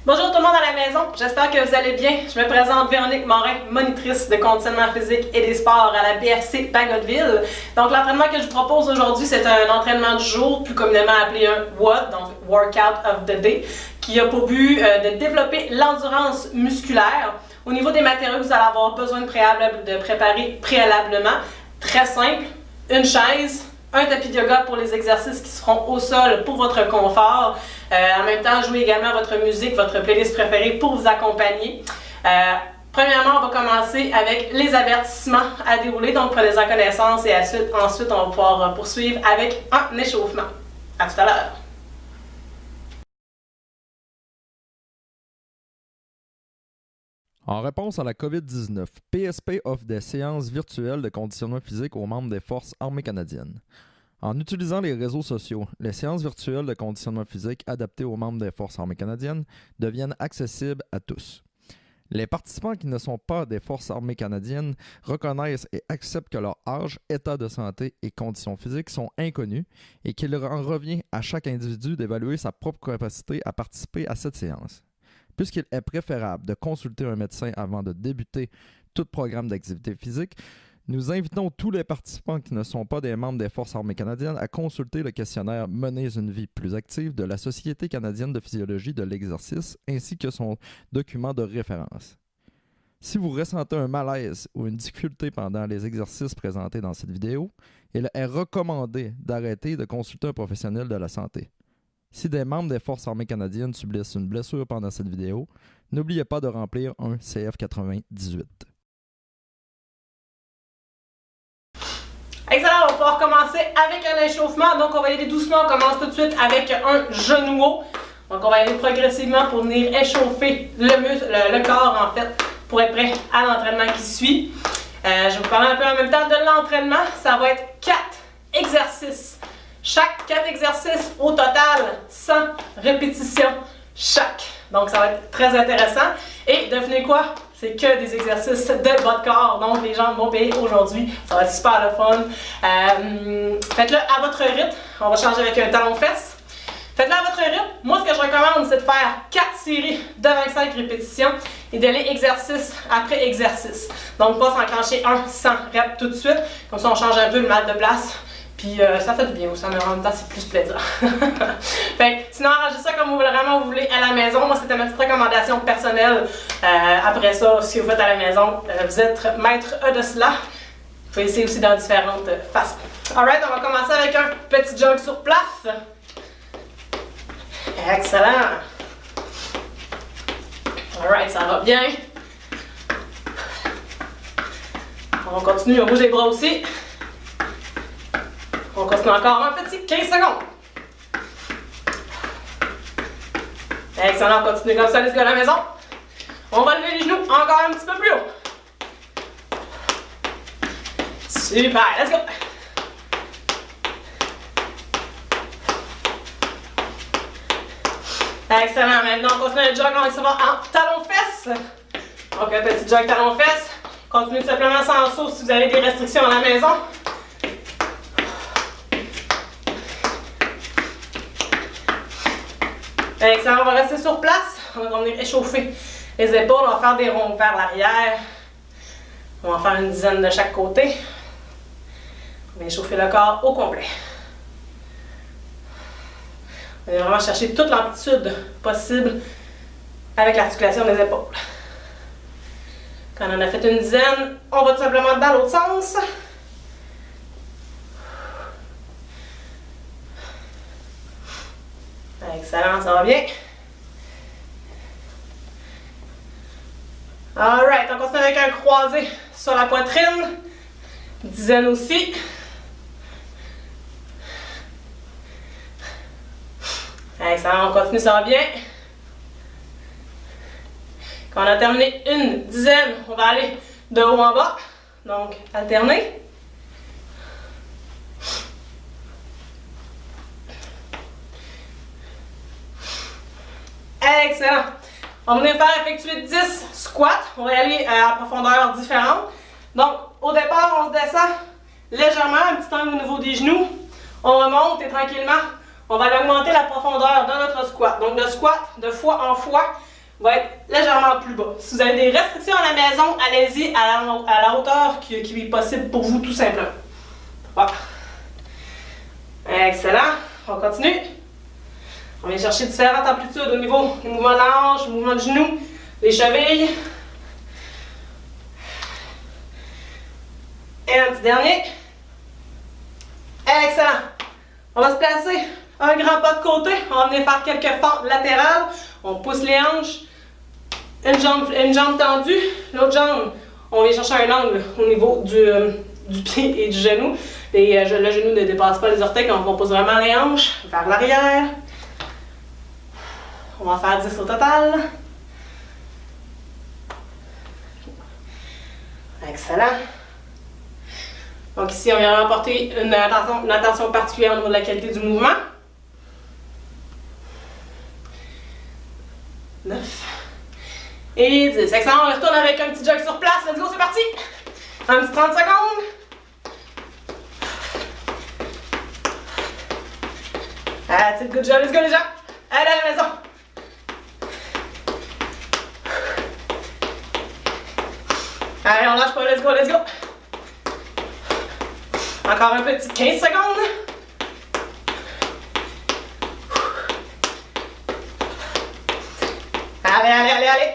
Bonjour tout le monde à la maison, j'espère que vous allez bien. Je me présente Véronique Morin, monitrice de conditionnement physique et des sports à la BFC Bagotville. Donc l'entraînement que je vous propose aujourd'hui, c'est un entraînement du jour, plus communément appelé un WOD, donc Workout of the Day, qui a pour but de développer l'endurance musculaire. Au niveau des matériaux que vous allez avoir besoin de préparer préalablement, très simple, une chaise, un tapis de yoga pour les exercices qui seront au sol pour votre confort. En même temps, jouez également votre musique, votre playlist préférée pour vous accompagner. Premièrement, on va commencer avec les avertissements à dérouler, donc prenez-en connaissance et ensuite on va pouvoir poursuivre avec un échauffement. À tout à l'heure. En réponse à la COVID-19, PSP offre des séances virtuelles de conditionnement physique aux membres des Forces armées canadiennes. En utilisant les réseaux sociaux, les séances virtuelles de conditionnement physique adaptées aux membres des Forces armées canadiennes deviennent accessibles à tous. Les participants qui ne sont pas des Forces armées canadiennes reconnaissent et acceptent que leur âge, état de santé et conditions physiques sont inconnus et qu'il en revient à chaque individu d'évaluer sa propre capacité à participer à cette séance. Puisqu'il est préférable de consulter un médecin avant de débuter tout programme d'activité physique, nous invitons tous les participants qui ne sont pas des membres des Forces armées canadiennes à consulter le questionnaire « Menez une vie plus active » de la Société canadienne de physiologie de l'exercice ainsi que son document de référence. Si vous ressentez un malaise ou une difficulté pendant les exercices présentés dans cette vidéo, il est recommandé d'arrêter de consulter un professionnel de la santé. Si des membres des Forces armées canadiennes subissent une blessure pendant cette vidéo, n'oubliez pas de remplir un CF98. Excellent, on va pouvoir commencer avec un échauffement. Donc on va y aller doucement, on commence tout de suite avec un genou haut. Donc on va y aller progressivement pour venir échauffer le corps en fait, pour être prêt à l'entraînement qui suit. Je vais vous parler un peu en même temps de l'entraînement. Ça va être 4 exercices. Chaque 4 exercices, au total, 100 répétitions chaque. Donc, ça va être très intéressant. Et devinez quoi? C'est que des exercices de bas de corps. Donc, les jambes vont payer aujourd'hui. Ça va être super le fun. Faites-le à votre rythme. On va changer avec un talon-fesse. Faites-le à votre rythme. Moi, ce que je recommande, c'est de faire 4 séries de 25 répétitions et d'aller exercice après exercice. Donc, pas s'enclencher un 100 reps tout de suite. Comme ça, on change un peu le mal de place. Puis ça fait du bien aussi, mais en même temps, c'est plus plaisant. Sinon, arrangez ça comme vous voulez à la maison. Moi, c'était ma petite recommandation personnelle. Après ça, si vous faites à la maison, vous êtes maître de cela. Vous pouvez essayer aussi dans différentes façons. Alright, on va commencer avec un petit jog sur place. Excellent. Alright, ça va bien. On continue, on bouge les bras aussi. On continue encore un petit 15 secondes. Excellent, on continue comme ça, les gars à la maison. On va lever les genoux encore un petit peu plus haut. Super, let's go. Excellent, maintenant on continue le jog, on va en talon-fesse. Donc un petit jog talon-fesse. Continuez simplement sans saut si vous avez des restrictions à la maison. Excellent, on va rester sur place. On va venir échauffer les épaules. On va faire des ronds vers l'arrière. On va en faire une dizaine de chaque côté. On va échauffer le corps au complet. On va vraiment chercher toute l'amplitude possible avec l'articulation des épaules. Quand on en a fait une dizaine, on va tout simplement dans l'autre sens. Excellent, ça va bien. Alright, on continue avec un croisé sur la poitrine. Dizaine aussi. Excellent, on continue, ça va bien. Quand on a terminé une dizaine, on va aller de haut en bas. Donc, alterner. Excellent. On va venir faire effectuer 10 squats. On va y aller à profondeur différente. Donc, au départ, on se descend légèrement, un petit angle au niveau des genoux. On remonte et tranquillement, on va aller augmenter la profondeur de notre squat. Donc, le squat, de fois en fois, va être légèrement plus bas. Si vous avez des restrictions à la maison, allez-y à la hauteur qui est possible pour vous, tout simplement. Voilà. Excellent. On continue. On vient chercher différentes amplitudes au niveau des mouvements de la hanche, mouvements de genoux, des chevilles. Et un petit dernier. Excellent. On va se placer un grand pas de côté. On va venir faire quelques fentes latérales. On pousse les hanches. Une jambe tendue. L'autre jambe, on vient chercher un angle au niveau du pied et du genou. Et le genou ne dépasse pas les orteils quand on pose vraiment les hanches vers l'arrière. On va en faire 10 au total. Excellent. Donc ici, on vient apporter une attention particulière au niveau de la qualité du mouvement. 9. Et 10. Excellent, on retourne avec un petit jog sur place. Let's go, c'est parti! Un petit 30 secondes. That's it, good job, let's go les gens! Allez à la maison! Allez, on lâche pas, let's go, let's go! Encore un petit 15 secondes. Allez, allez, allez, allez!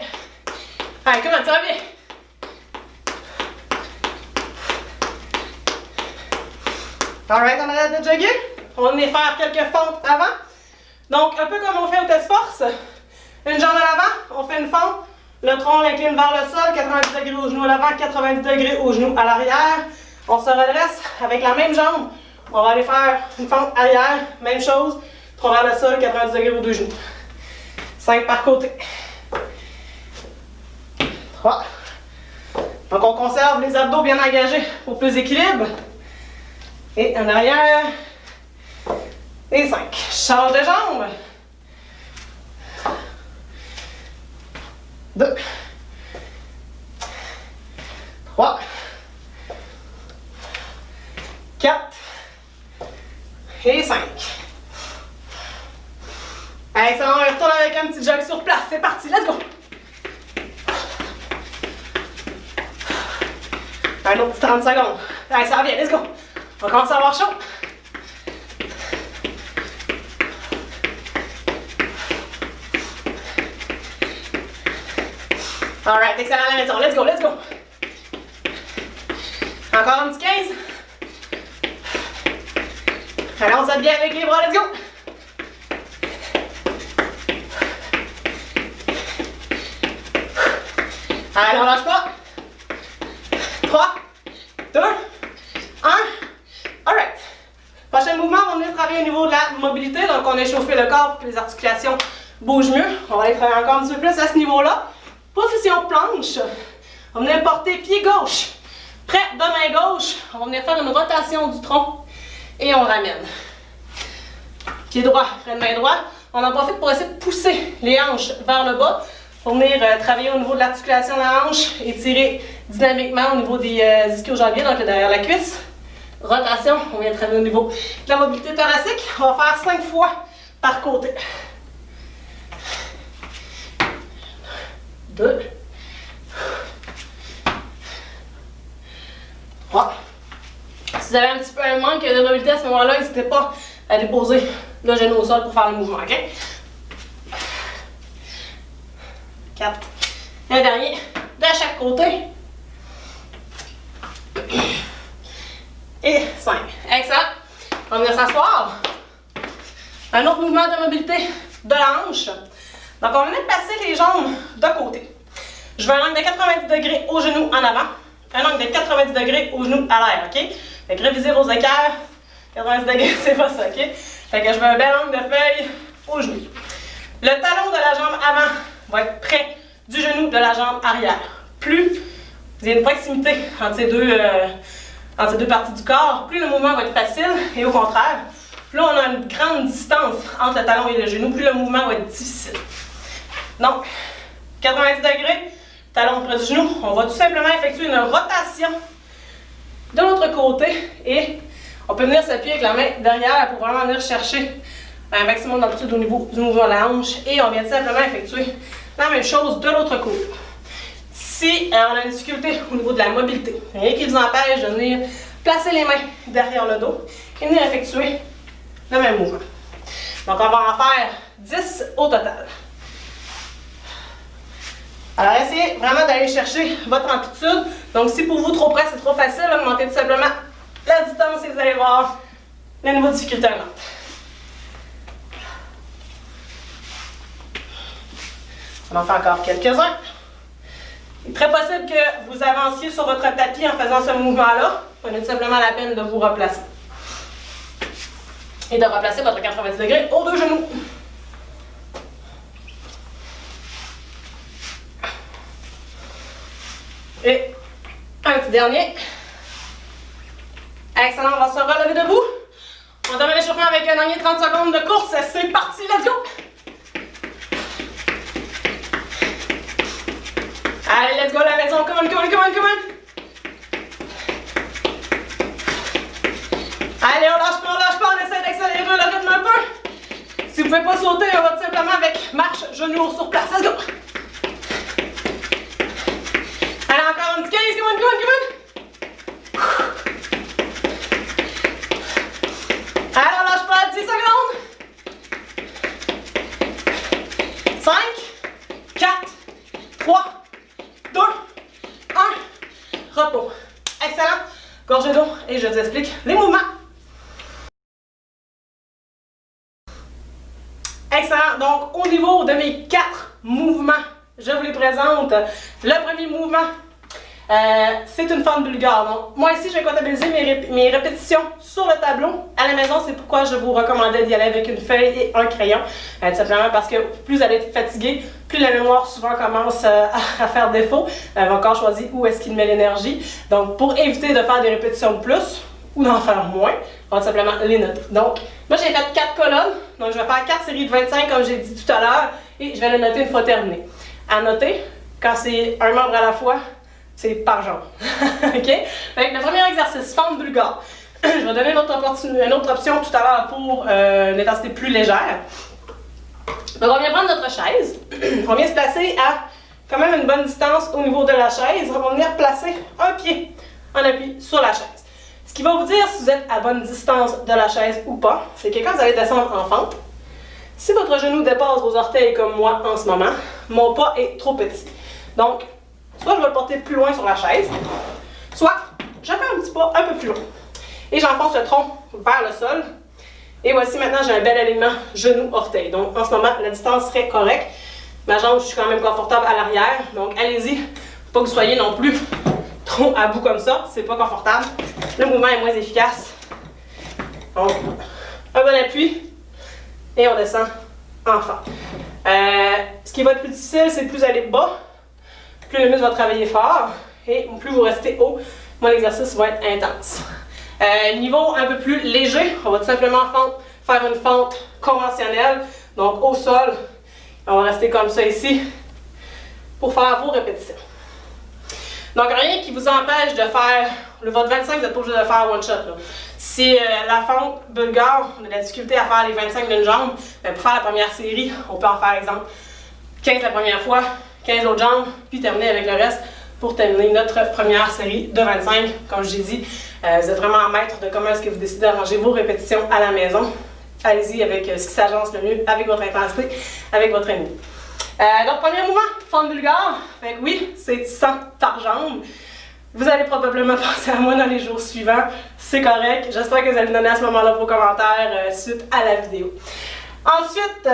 Allez, comment ça va bien? Alright, on arrête de jogger. On va venir faire quelques fentes avant. Donc, un peu comme on fait au test force. Une jambe à l'avant, on fait une fente. Le tronc l'incline vers le sol, 90 degrés au genou à l'avant, 90 degrés au genou à l'arrière. On se redresse avec la même jambe. On va aller faire une fente arrière, même chose. Tronc vers le sol, 90 degrés aux deux genoux. 5 par côté. 3. Donc, on conserve les abdos bien engagés pour plus d'équilibre. Et en arrière. Et 5. Change de jambe. 2. 3. 4. Et 5. Excellent, on retourne avec un petit jog sur place. C'est parti, let's go! Un autre petit 30 secondes. Allez, ça revient, let's go! On commence à avoir chaud. Alright, excellent à la maison. Let's go, let's go. Encore un petit 15. Allez, on s'aide bien avec les bras, let's go. Allez, on lâche pas. 3, 2, 1. Alright. Prochain mouvement, on va venir travailler au niveau de la mobilité. Donc, on a échauffé le corps pour que les articulations bougent mieux. On va aller travailler encore un petit peu plus à ce niveau-là. Position planche. On va venir porter pied gauche près de main gauche. On va venir faire une rotation du tronc et on ramène. Pied droit près de main droite. On en profite pour essayer de pousser les hanches vers le bas pour venir travailler au niveau de l'articulation de la hanche et tirer dynamiquement au niveau des ischio-jambiers, donc derrière la cuisse. Rotation, on vient travailler au niveau de la mobilité thoracique. On va faire 5 fois par côté. 2. 3. Si vous avez un petit peu un manque de mobilité à ce moment-là, n'hésitez pas à déposer le genou au sol pour faire le mouvement, ok? 4. Un dernier de chaque côté. Et 5. Excellent. On va venir s'asseoir. Un autre mouvement de mobilité de la hanche. Donc, on va venir placer les jambes de côté. Je veux un angle de 90 degrés au genou en avant. Un angle de 90 degrés au genou à l'air, ok? Fait que révisez vos écarts. 90 degrés, c'est pas ça, ok? Fait que je veux un bel angle de feuille au genou. Le talon de la jambe avant va être près du genou de la jambe arrière. Plus vous avez une proximité entre ces deux parties du corps, plus le mouvement va être facile. Et au contraire, plus on a une grande distance entre le talon et le genou, plus le mouvement va être difficile. Donc, 90 degrés, talon près du genou. On va tout simplement effectuer une rotation de l'autre côté et on peut venir s'appuyer avec la main derrière pour vraiment venir chercher un maximum d'amplitude au niveau du mouvement de la hanche et on vient tout simplement effectuer La même chose de l'autre côté. Si on a une difficulté au niveau de la mobilité, rien qui vous empêche de venir placer les mains derrière le dos et venir effectuer le même mouvement. Donc on va en faire 10 au total. Alors essayez vraiment d'aller chercher votre amplitude. Donc si pour vous trop près c'est trop facile, augmentez tout simplement la distance et vous allez voir le niveau de difficulté augmente. On en fait encore quelques-uns. Il est très possible que vous avanciez sur votre tapis en faisant ce mouvement-là. Prenez tout simplement la peine de vous replacer. Et de replacer votre 90 degrés aux deux genoux. Et un petit dernier. Excellent, on va se relever debout. On termine l'échauffement avec un dernier 30 secondes de course. C'est parti, let's go! Allez, let's go la maison, come on, come on, come on, come on! Allez, on lâche pas, on essaie d'accélérer le rythme un peu. Si vous ne pouvez pas sauter, on va tout simplement avec marche, genoux sur place, let's go! Allez, encore un petit 15, come on, come on, come on! Allez, on lâche pas, 10 secondes! 5, 4, 3, 2, 1, repos. Excellent. Gorgée d'eau et je vous explique les mouvements. Excellent. Donc, au niveau de mes 4 mouvements, je vous les présente. Le premier mouvement, c'est une fente bulgare. Donc, moi ici, je vais comptabiliser mes répétitions sur le tableau. À la maison, c'est pourquoi je vous recommandais d'y aller avec une feuille et un crayon. Tout simplement parce que plus vous allez être fatigué, plus la mémoire souvent commence à faire défaut. Va encore choisir où est-ce qu'il met l'énergie. Donc, pour éviter de faire des répétitions de plus ou d'en faire moins, on va simplement les noter. Donc, moi j'ai fait 4 colonnes. Donc, je vais faire 4 séries de 25 comme j'ai dit tout à l'heure et je vais les noter une fois terminé. À noter, quand c'est un membre à la fois, c'est par jambe. OK? Donc, le premier exercice, fente bulgare. Je vais donner une autre option tout à l'heure pour une intensité plus légère. Donc, on vient prendre notre chaise. On vient se placer à quand même une bonne distance au niveau de la chaise. On va venir placer un pied en appui sur la chaise. Ce qui va vous dire si vous êtes à bonne distance de la chaise ou pas, c'est que quand vous allez descendre en fente, si votre genou dépasse vos orteils comme moi en ce moment, mon pas est trop petit. Donc, soit je vais le porter plus loin sur la chaise, soit je fais un petit pas un peu plus loin. Et j'enfonce le tronc vers le sol. Et voici maintenant, j'ai un bel alignement genou-orteil. Donc en ce moment, la distance serait correcte. Ma jambe, je suis quand même confortable à l'arrière. Donc allez-y, faut pas que vous soyez non plus trop à bout comme ça. C'est pas confortable. Le mouvement est moins efficace. Donc, un bon appui. Et on descend en fente. Ce qui va être plus difficile, c'est plus vous allez bas, plus le muscle va travailler fort. Et plus vous restez haut, moins l'exercice va être intense. Niveau un peu plus léger, on va tout simplement faire une fente conventionnelle, donc au sol. On va rester comme ça ici pour faire vos répétitions. Donc rien qui vous empêche de faire le votre 25, vous n'êtes pas obligé de le faire one shot. Là. Si la fente bulgare, on a de la difficulté à faire les 25 d'une jambe, bien, pour faire la première série, on peut en faire exemple 15 la première fois, 15 autres jambes, puis terminer avec le reste pour terminer notre première série de 25. Comme je l'ai dit, vous êtes vraiment maître de comment est-ce que vous décidez d'arranger vos répétitions à la maison. Allez-y avec ce qui s'agence le mieux, avec votre intensité, avec votre ennemi. Donc, premier mouvement, fente bulgare. Fait que oui, c'est 100 par jambe. Vous allez probablement penser à moi dans les jours suivants. C'est correct. J'espère que vous allez me donner à ce moment-là vos commentaires suite à la vidéo. Ensuite,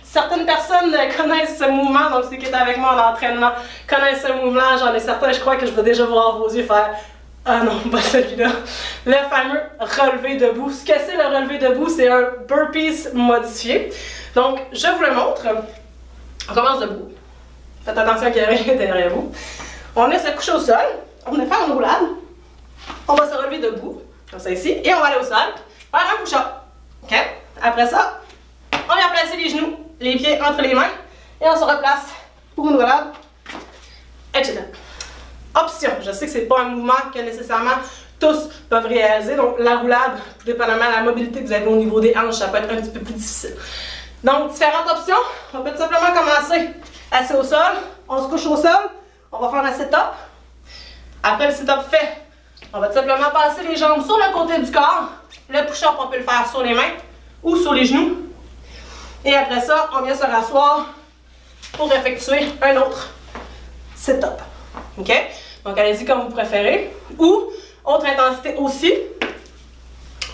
certaines personnes connaissent ce mouvement, donc ceux qui étaient avec moi en entraînement connaissent ce mouvement. J'en ai certains, je crois que je vais déjà voir vos yeux faire « Ah non, pas celui-là ». Le fameux relevé debout. Ce que c'est le relevé debout, c'est un burpees modifié. Donc, je vous le montre. On commence debout. Faites attention qu'il n'y a rien derrière vous. On vient se coucher au sol. On va faire une roulade. On va se relever debout, comme ça ici, et on va aller au sol, faire un push-up. OK? Après ça, on vient placer les genoux, les pieds entre les mains, et on se replace pour une roulade, etc. Option. Je sais que ce n'est pas un mouvement que nécessairement tous peuvent réaliser, donc la roulade, dépendamment de la mobilité que vous avez au niveau des hanches, ça peut être un petit peu plus difficile. Donc, différentes options. On peut tout simplement commencer Assis au sol, on se couche au sol, on va faire un sit-up. Après le sit-up fait, on va tout simplement passer les jambes sur le côté du corps. Le push-up, on peut le faire sur les mains ou sur les genoux. Et après ça, on vient se rasseoir pour effectuer un autre sit-up. OK? Donc, allez-y comme vous préférez. Ou, autre intensité aussi,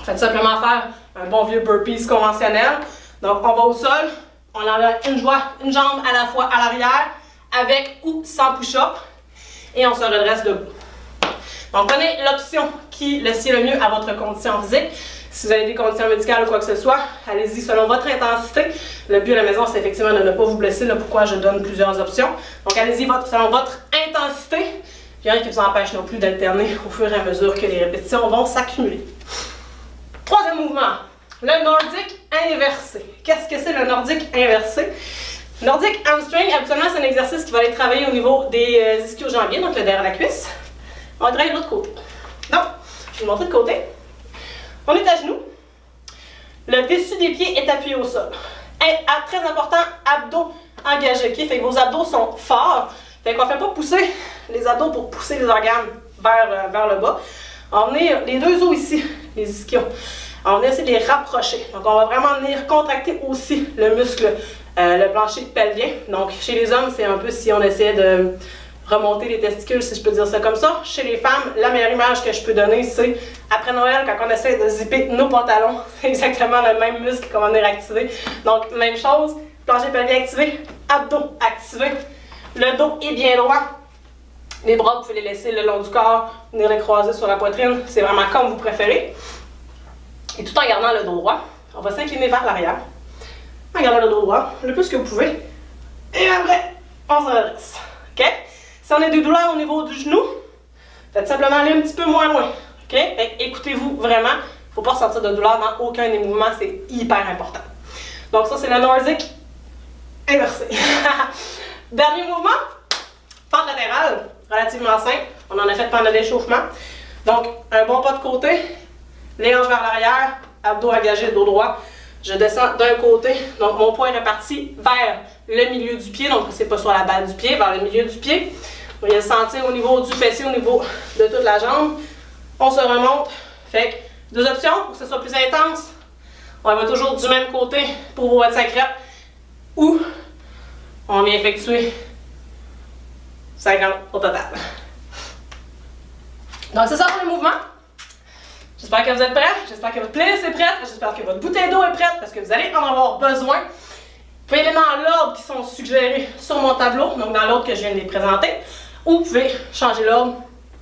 faites simplement faire un bon vieux burpees conventionnel. Donc, on va au sol, on enlève une jambe à la fois à l'arrière, avec ou sans push-up, et on se redresse debout. Donc, prenez l'option qui le sied le mieux à votre condition physique. Si vous avez des conditions médicales ou quoi que ce soit, allez-y selon votre intensité. Le but à la maison, c'est effectivement de ne pas vous blesser. Là, pourquoi je donne plusieurs options. Donc, allez-y selon votre intensité. Il n'y a rien qui vous empêche non plus d'alterner au fur et à mesure que les répétitions vont s'accumuler. Troisième mouvement, le nordique inversé. Qu'est-ce que c'est le nordique inversé? Nordique hamstring, habituellement, c'est un exercice qui va aller travailler au niveau des ischio-jambiers, donc le derrière la cuisse. On va travailler de l'autre côté. Donc, je vais vous montrer de côté. On est à genoux. Le dessus des pieds est appuyé au sol. Très important, abdos engagés. Okay? Fait que vos abdos sont forts. Fait qu'on ne fait pas pousser les abdos pour pousser les organes vers le bas. On va venir, les deux os ici, les ischios, on va venir essayer de les rapprocher. Donc, on va vraiment venir contracter aussi le muscle, le plancher pelvien. Donc, chez les hommes, c'est un peu si on essayait de remonter les testicules, si je peux dire ça comme ça. Chez les femmes, la meilleure image que je peux donner, c'est après Noël, quand on essaie de zipper nos pantalons, c'est exactement le même muscle qu'on va venir activer. Donc, même chose, plancher pelvien activé, abdos activés, le dos est bien droit. Les bras, vous pouvez les laisser le long du corps, venir les croiser sur la poitrine, c'est vraiment comme vous préférez. Et tout en gardant le dos droit, on va s'incliner vers l'arrière, en gardant le dos droit, le plus que vous pouvez. Et après, on se redresse. OK? Si on a des douleurs au niveau du genou, faites simplement aller un petit peu moins loin. OK? Écoutez-vous vraiment. Il ne faut pas ressentir de douleur dans aucun des mouvements, c'est hyper important. Donc ça, c'est le nordique inversé. Dernier mouvement, fente latérale, relativement simple. On en a fait pendant l'échauffement. Donc, un bon pas de côté, les hanches vers l'arrière, abdos engagés, dos droit. Je descends d'un côté, donc mon poids est réparti vers le milieu du pied, donc c'est pas sur la balle du pied, vers le milieu du pied. On vient le sentir au niveau du fessier, au niveau de toute la jambe. On se remonte. Fait que deux options pour que ce soit plus intense. On va toujours du même côté pour vos 25 reps. Ou on vient effectuer 50 au total. Donc c'est ça pour le mouvement. J'espère que vous êtes prêts, j'espère que votre playlist est prête, j'espère que votre bouteille d'eau est prête parce que vous allez en avoir besoin. Vous pouvez aller dans l'ordre qui sont suggérés sur mon tableau, donc dans l'ordre que je viens de les présenter, ou vous pouvez changer l'ordre.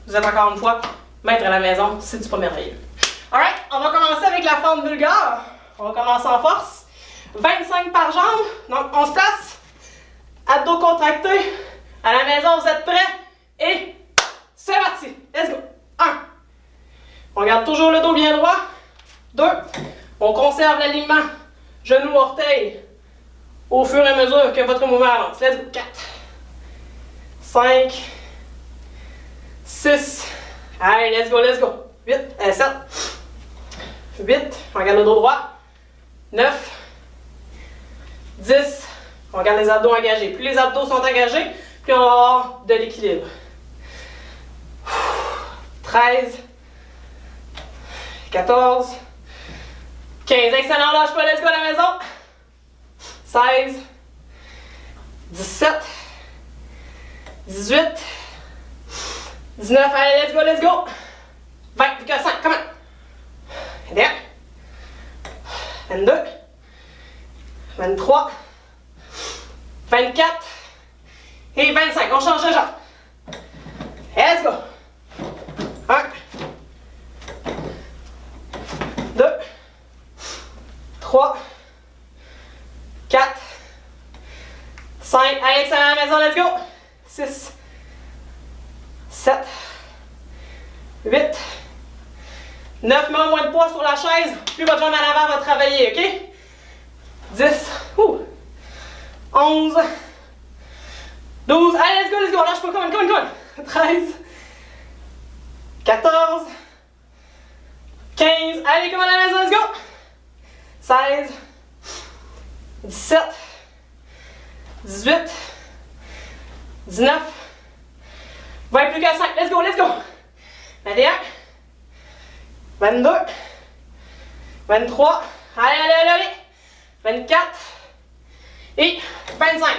Vous êtes encore une fois maître à la maison, c'est du pas merveilleux. Alright, on va commencer avec la fente bulgare. On va commencer en force. 25 par jambe, donc on se place. Abdos contractés. À la maison, vous êtes prêts? Et c'est parti! Let's go! 1. On garde toujours le dos bien droit. 2. On conserve l'alignement genou, orteil au fur et à mesure que votre mouvement avance. Let's go! 4. 5. 6. Allez, let's go, let's go! 8. 7. 8. On garde le dos droit. 9. 10. On garde les abdos engagés. Plus les abdos sont engagés, plus on va avoir de l'équilibre. 13. 14. 15. Excellent, lâche pas, let's go à la maison. 16. 17. 18. 19. Allez, let's go. 20. Plus que 5. Come on. 21. 22. 23. 24. Et 25. On change de jambe. Let's go. 1. 2. 3. 4. 5. Allez, excellent à la maison, let's go. 6. 7. 8. 9. Mets moins de poids sur la chaise. Plus votre jambe en avant va travailler, ok? 10. 11. 12. Allez, let's go. Lâche pas, come on. 13. 14. 15. Allez, come on à la maison, let's go. 16. 17. 18. 19. 20 plus qu'à 5. Let's go, let's go. 21. 22. 23. Allez, allez, allez, allez. 24. Et 25.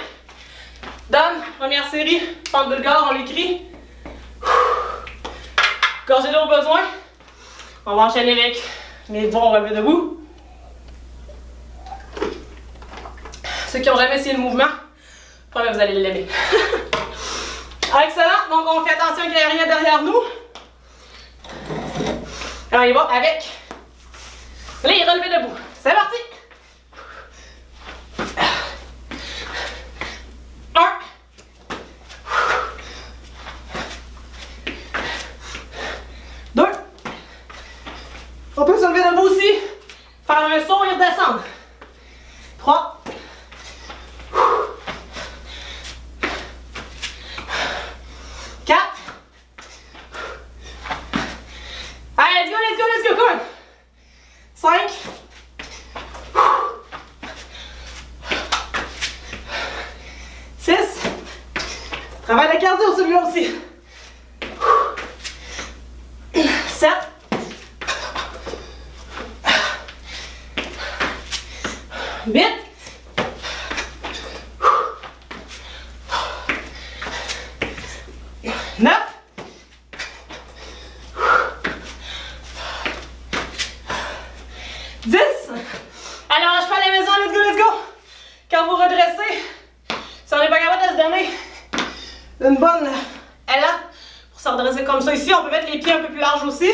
Done. Première série. Pente bulgare, on l'écrit. Gorgée d'eau au besoin. On va enchaîner avec les bons relevés debout. Ceux qui n'ont jamais essayé le mouvement, probablement vous allez l'aimer. Excellent. Donc on fait attention qu'il n'y ait rien derrière nous. Et on y va avec les relevés debout. C'est parti. 1. 2. On peut se lever debout aussi. Faire un saut et redescendre. 3. 4. Allez, let's go, let's go, let's go, come on. 5. 6. Travaille le cardio celui-là aussi. 7. 8. 9. 10. Allez, on lâche pas à la maison, let's go, let's go. Quand vous redressez, si on n'est pas capable de se donner une bonne élan pour se redresser comme ça ici, on peut mettre les pieds un peu plus larges aussi.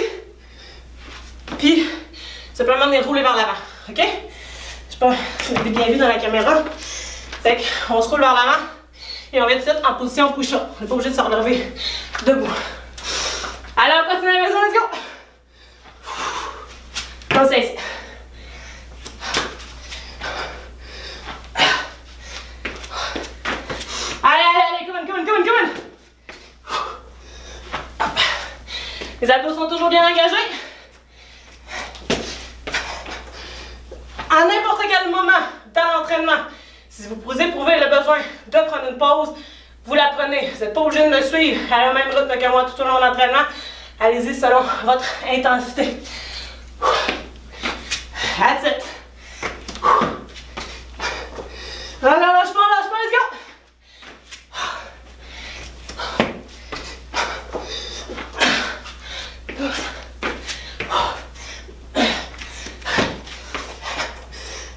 Puis, simplement les rouler vers l'avant, ok? Je sais pas si vous avez bien vu dans la caméra. Fait qu'on se roule vers l'avant et on va tout de suite en position push-up. On n'est pas obligé de se relever debout. Allez, on continue à la maison, let's go! Comme ça ici. Allez, allez, allez, come on, come on, come on, come on! Les abdos sont toujours bien engagés. À n'importe quel moment dans l'entraînement, si vous pouvez éprouver le besoin de prendre une pause, vous la prenez. Vous n'êtes pas obligé de me suivre à la même rythme que moi tout au long de l'entraînement. Allez-y selon votre intensité. That's it. Non, non, lâche pas, let's go!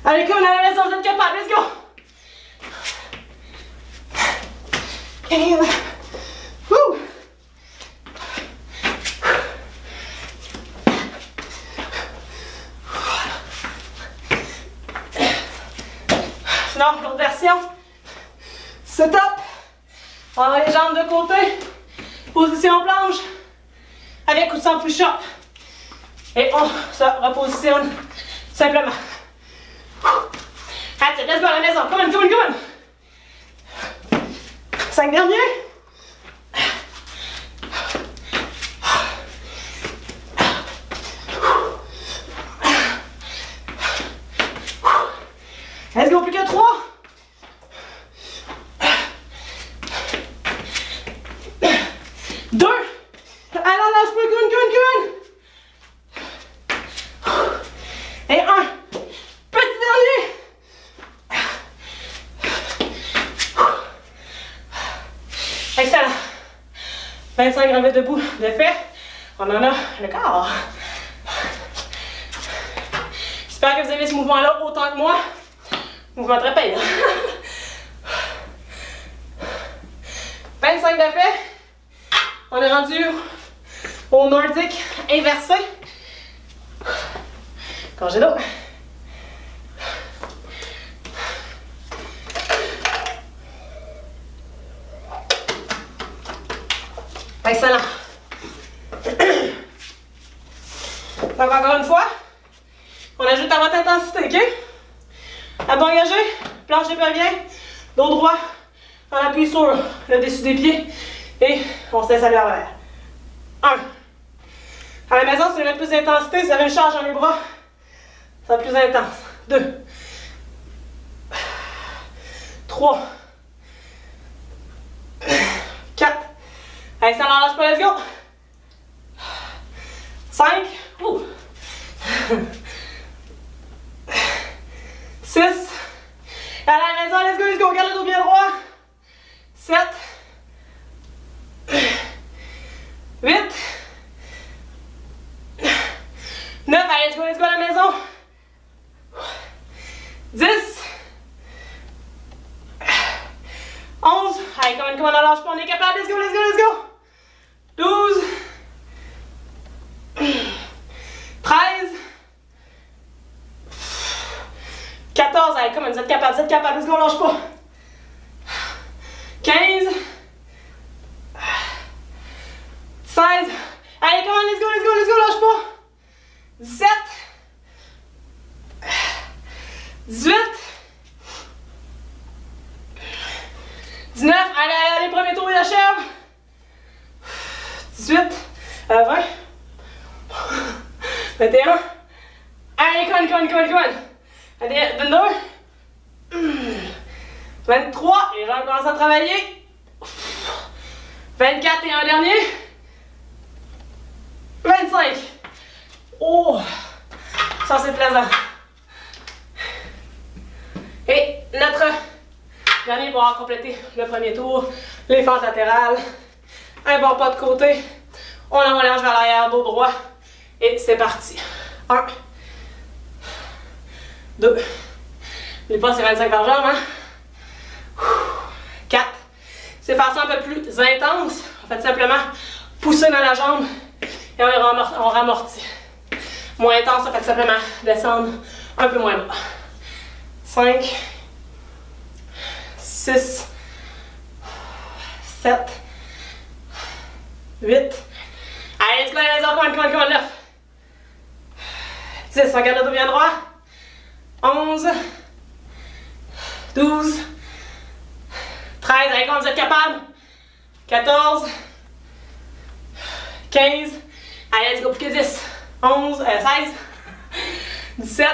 Allez, comme on a la maison, vous êtes capable, let's go! 15. Woo! Sinon, l'autre version. Setup. On a les jambes de côté. Position planche. Avec ou sans push-up. Et on se repositionne simplement. That's it, let's go à la maison. Come on, come on, come on. 5 derniers. Let's go, plus que 3. 2. Alors, lâche pas, come on. Et 1. Petit dernier. Excellent. 25 relevés debout de fait. On en a le corps. J'espère que vous aimez ce mouvement-là autant que moi. Mouvement très payant. 25 de fait. On est rendu au nordique inversé. Gorgée d'eau. Excellent. Donc encore une fois, on ajoute à votre intensité, ok? Abdos engagés, planche épervier, dos droit, on appuie sur le dessus des pieds et on se laisse aller vers l'arrière. 1. À la maison, si vous voulez mettre plus d'intensité, si vous avez une charge dans les bras, ça va être plus intense. 2. 3. 4. Allez, ça n'en lâche pas, let's go. 5. 6. À la maison, let's go, garde le dos bien droit. 7. 8. 9. Allez, let's go à la maison. 10. 11. Allez, comment on lâche pas, on est capable, let's go. 12. 13. 14. Allez, vous êtes capable, let's go, on lâche pas. 15. 16. Allez, let's go, lâche pas. 17. 18. 19. Allez, premier tour, il achève. 18. 20. 21. Allez, come on. Allez, 22. 23. Les gens commencent à travailler. 24 et un dernier. 25. Oh, ça c'est plaisant. Et notre dernier pour avoir complété le premier tour, les fentes latérales, un bon pas de côté, on allonge vers l'arrière, dos droit, et c'est parti. 1, 2, n'oublie pas c'est 25 par jambe, hein? 4, c'est faire ça un peu plus intense, on fait simplement pousser dans la jambe et on ramortit. Moins intense, ça fait simplement descendre un peu moins bas. 5, 6, 7, 8. Allez, let's go, come on, 9. 10, on garde le dos bien droit. 11, 12, 13, allez, quand vous êtes capable. 14, 15, allez, let's go, plus que 10. 16, 17,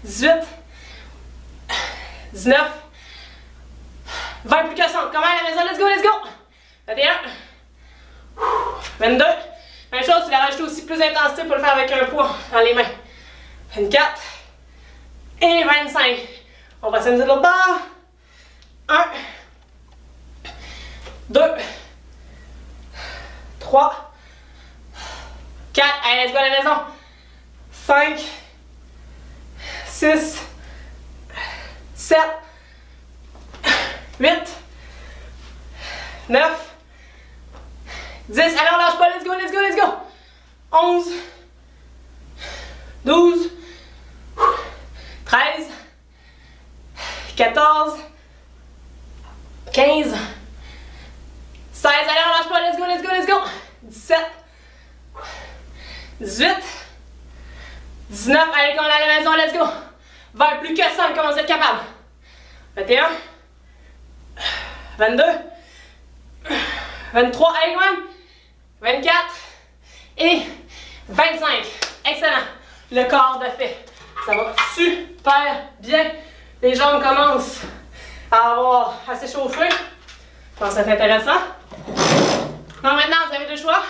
18, 19, 20, plus que 100. Comment à la maison, let's go. 21, 22. Même chose, tu l'as rajouté aussi plus d'intensité pour le faire avec un poids dans les mains. 24 et 25. On va s'amuser de l'autre bord. 1, 2, 3, 4, allez, let's go à la maison. 5, 6, 7, 8, 9, 10. Allez, on lâche pas, let's go. 11, 12, 13, 14, 15, 16. Allez, on lâche pas, let's go. 17, 18, 19, allez, quand on est à la maison, let's go. 20, plus que 5, comment vous êtes capable. 21, 22, 23, allez, quand même. 24 et 25. Excellent. Le corps de fait. Ça va super bien. Les jambes commencent à s'échauffer. Je pense que c'est intéressant. Donc maintenant, vous avez deux choix.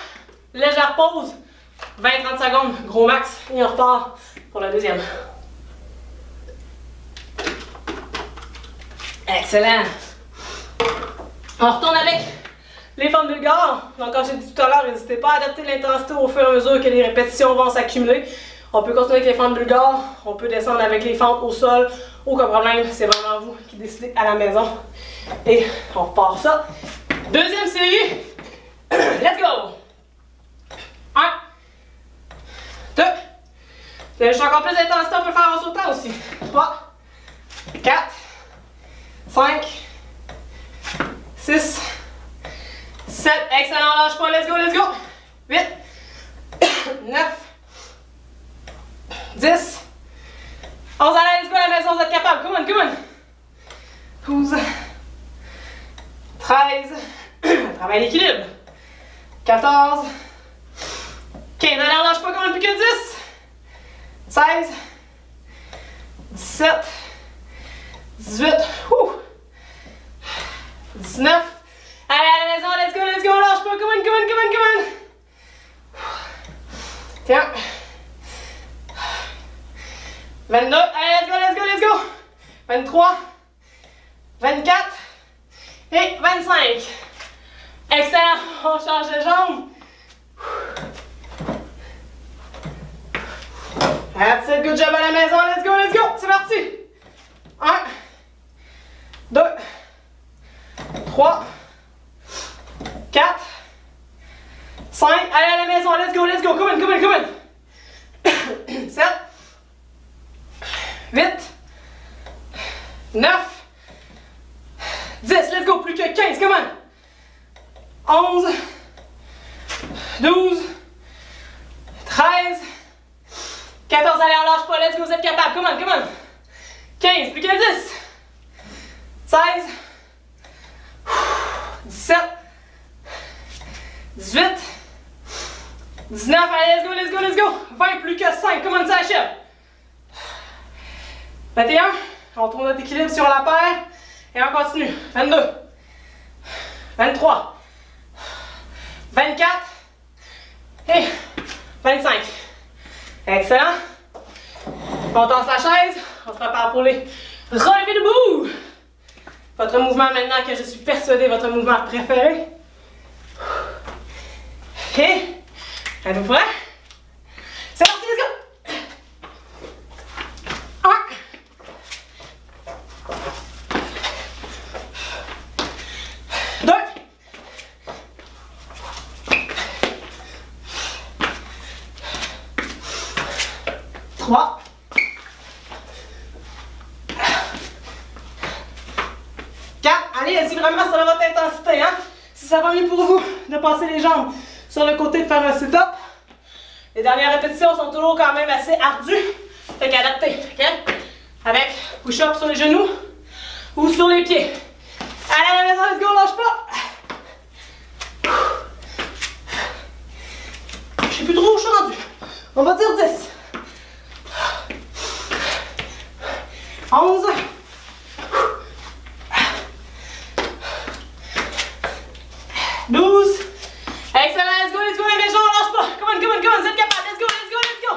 Légère pause. 20-30 secondes, gros max, et on repart pour la deuxième. Excellent. On retourne avec les fentes bulgares. Donc comme j'ai dit tout à l'heure, n'hésitez pas à adapter l'intensité au fur et à mesure que les répétitions vont s'accumuler. On peut continuer avec les fentes bulgares, on peut descendre avec les fentes au sol, aucun problème, c'est vraiment vous qui décidez à la maison. Et on repart ça. Deuxième série, let's go! 1, 2, j'ai encore plus d'intensité, on peut le faire en sautant aussi. 3, 4, 5, 6, 7, excellent, lâche pas, let's go. 8, 9, 10, 11, allez, let's go à la maison, vous êtes capable, come on. 12, 13, travail d'équilibre. 14, 15, allez, on lâche pas, comme plus que 10. 16, 17, 18, 19, 21. 22. Allez, let's go, let's go, let's go. 23. 24. Et 25. Excellent. On change de jambe. That's it. Good job à la maison. Let's go, let's go. C'est parti. 1, 2, 3, 4, 5. Allez à la maison. Let's go, let's go. Come on, come on, come on. 7, 8, 9, 10. Let's go. Plus que 15. Come on. 11, 12, 13, 14. Allez, on lâche pas. Let's go. Vous êtes capable. Come on, come on. 15. Plus que 10. 16, 17, 18, 19. Allez, let's go, let's go, let's go. 20. Plus que 5. Come on, ça achève. 21. On tourne notre équilibre sur la paire. Et on continue. 22. 23. 24. Et 25. Excellent. On tasse la chaise. On se prépare pour les relevés debout. Votre mouvement maintenant que je suis persuadée, votre mouvement préféré. Et êtes-vous prêts? C'est parti, let's go! 1. 2. 3. 4. Allez, c'est vraiment sur votre intensité, hein? Si ça va mieux pour vous de passer les jambes sur le côté, de faire un sit-up. Les dernières répétitions sont toujours quand même assez ardues. Fait qu'adaptez, ok? Avec push-up sur les genoux ou sur les pieds. Allez à la maison, let's go, lâche pas! Je sais plus trop où je suis rendu. On va dire 10. 11. 12. Excellent, let's go, les maisons, on lâche pas. Come on, come on, come on, vous êtes capables. Let's go, let's go, let's go.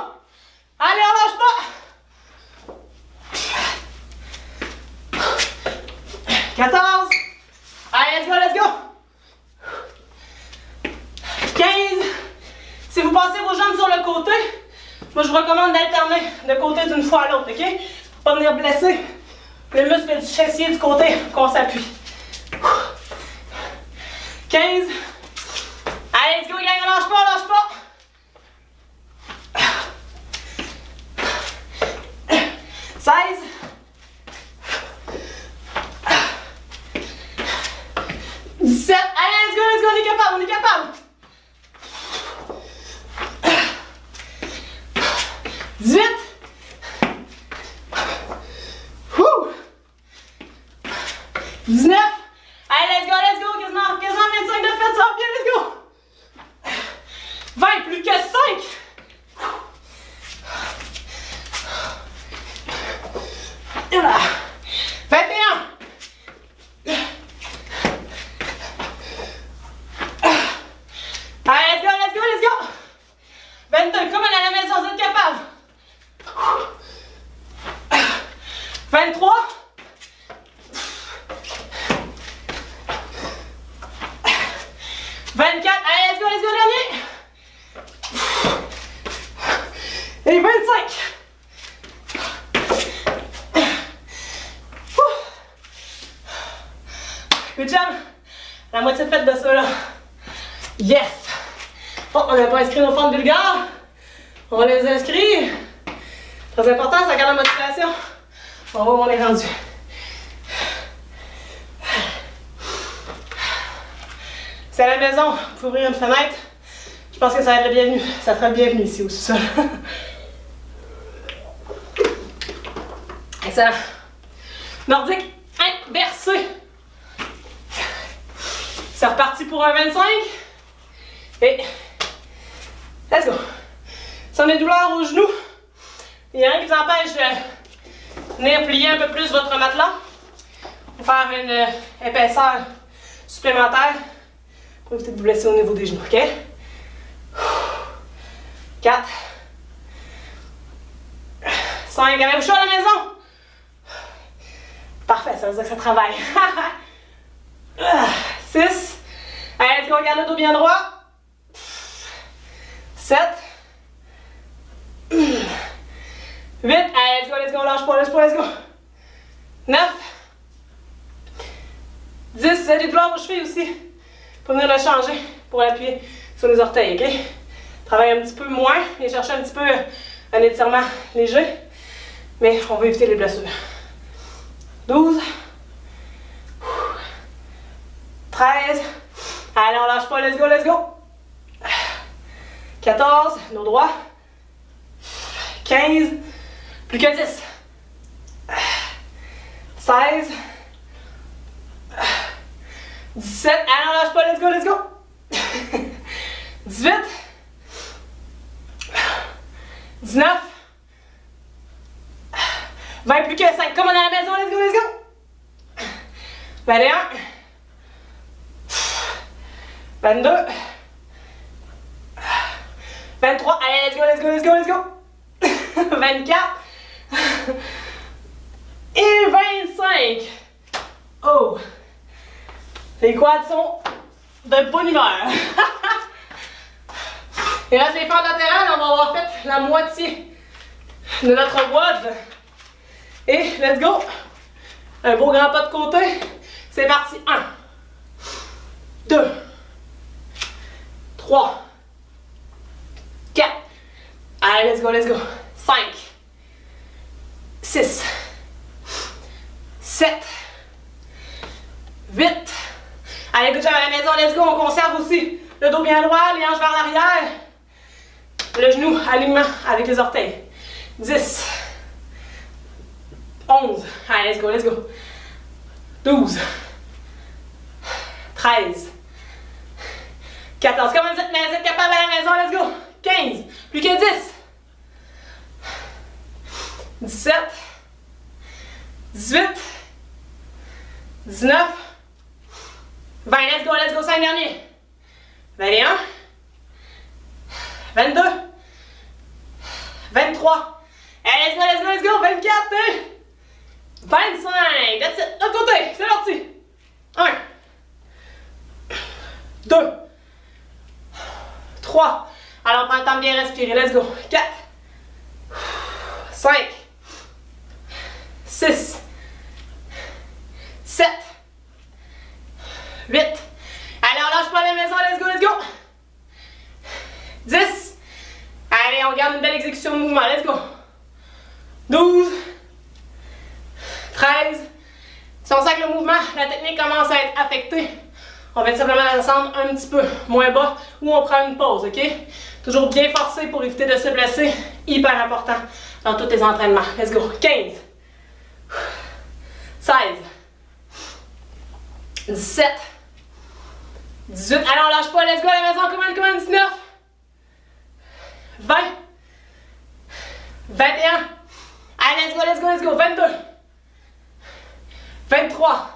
Allez, on lâche pas. 14. Allez, let's go, let's go. 15. Si vous passez vos jambes sur le côté, moi je vous recommande d'alterner de côté d'une fois à l'autre, ok? Pour pas venir blesser le muscle du fessier du côté qu'on s'appuie. 15. Allez, let's go, gang, on lâche pas, on lâche pas. 16. 17. Allez, let's go, on est capable, on est capable. 18. Wouh. 19. Allez, let's go, quasiment 25 de fête, ça va bien, let's go! 20, plus que 5! Et là! 21! Allez, let's go! 22, comme à la maison, vous êtes capable! 23! 24, allez, let's go, dernier! Et 25! Good job! La moitié de faite de ça, là. Yes! Bon, on n'a pas inscrit nos formes bulgares. On va les inscrire. Très important, ça garde la motivation. On va voir où on est rendu. C'est à la maison, vous pouvez ouvrir une fenêtre. Je pense que ça va être le bienvenu. Ça sera le bienvenu ici au sous-sol. Excellent. Nordique inversé. C'est reparti pour un 25. Et let's go. Si on a des douleurs aux genoux, il n'y a rien qui vous empêche de venir plier un peu plus votre matelas pour faire une épaisseur supplémentaire pour éviter de vous blesser au niveau des genoux, ok? 4. 5. Avez-vous chaud à la maison? Parfait, ça veut dire que ça travaille. 6. Allez, let's go, regarde le dos bien droit. 7. 8. Allez, let's go, lâche pas, let's go. 9. 10. Vous avez des douleurs aux chevilles aussi. Pour venir le changer, pour l'appuyer sur les orteils, ok? Travaille un petit peu moins et chercher un petit peu un étirement léger. Mais on va éviter les blessures. 12. 13. Allez, on lâche pas, let's go. 14, nos droits. 15. Plus que 10. 16. 17. Allez, on lâche pas, let's go. 18. 19. 20 plus que 5. Comme on est à la maison, let's go. 21. 22. 23. Allez, let's go. 24. Et 25. Oh. Les quads sont de bonne humeur. Il reste les fentes latérales. On va avoir fait la moitié de notre WOD. Et let's go. Un beau grand pas de côté. C'est parti. 1. 2. 3. 4. Allez, let's go. 5. 6. 7. 8. Allez, good job à la maison, let's go. On conserve aussi le dos bien droit, les hanches vers l'arrière. Le genou, alignement avec les orteils. 10. 11. Allez, let's go. 12. 13. 14. Comme vous êtes capable à la maison, let's go. 15. Plus que 10. 17. 18. 19. 20. Let's go. 5 derniers. 21. 22. 23. Allez, let's go. 24. 25. That's it. L'autre côté. C'est parti. 1. 2. 3. Alors, on prend le temps de bien respirer. Let's go. 4. 5. 6. 7. 8. Allez, on lâche pas la maison. Let's go. 10. Allez, on garde une belle exécution de mouvement. Let's go. 12. 13. Si on sent que le mouvement, la technique commence à être affectée, on va simplement descendre un petit peu moins bas ou on prend une pause, ok? Toujours bien forcé pour éviter de se blesser. Hyper important dans tous tes entraînements. Let's go. 15. 16. 17. 18. Allez, on lâche pas. Let's go à la maison. Comment 19. 20. 21. Allez, let's go. 22. 23.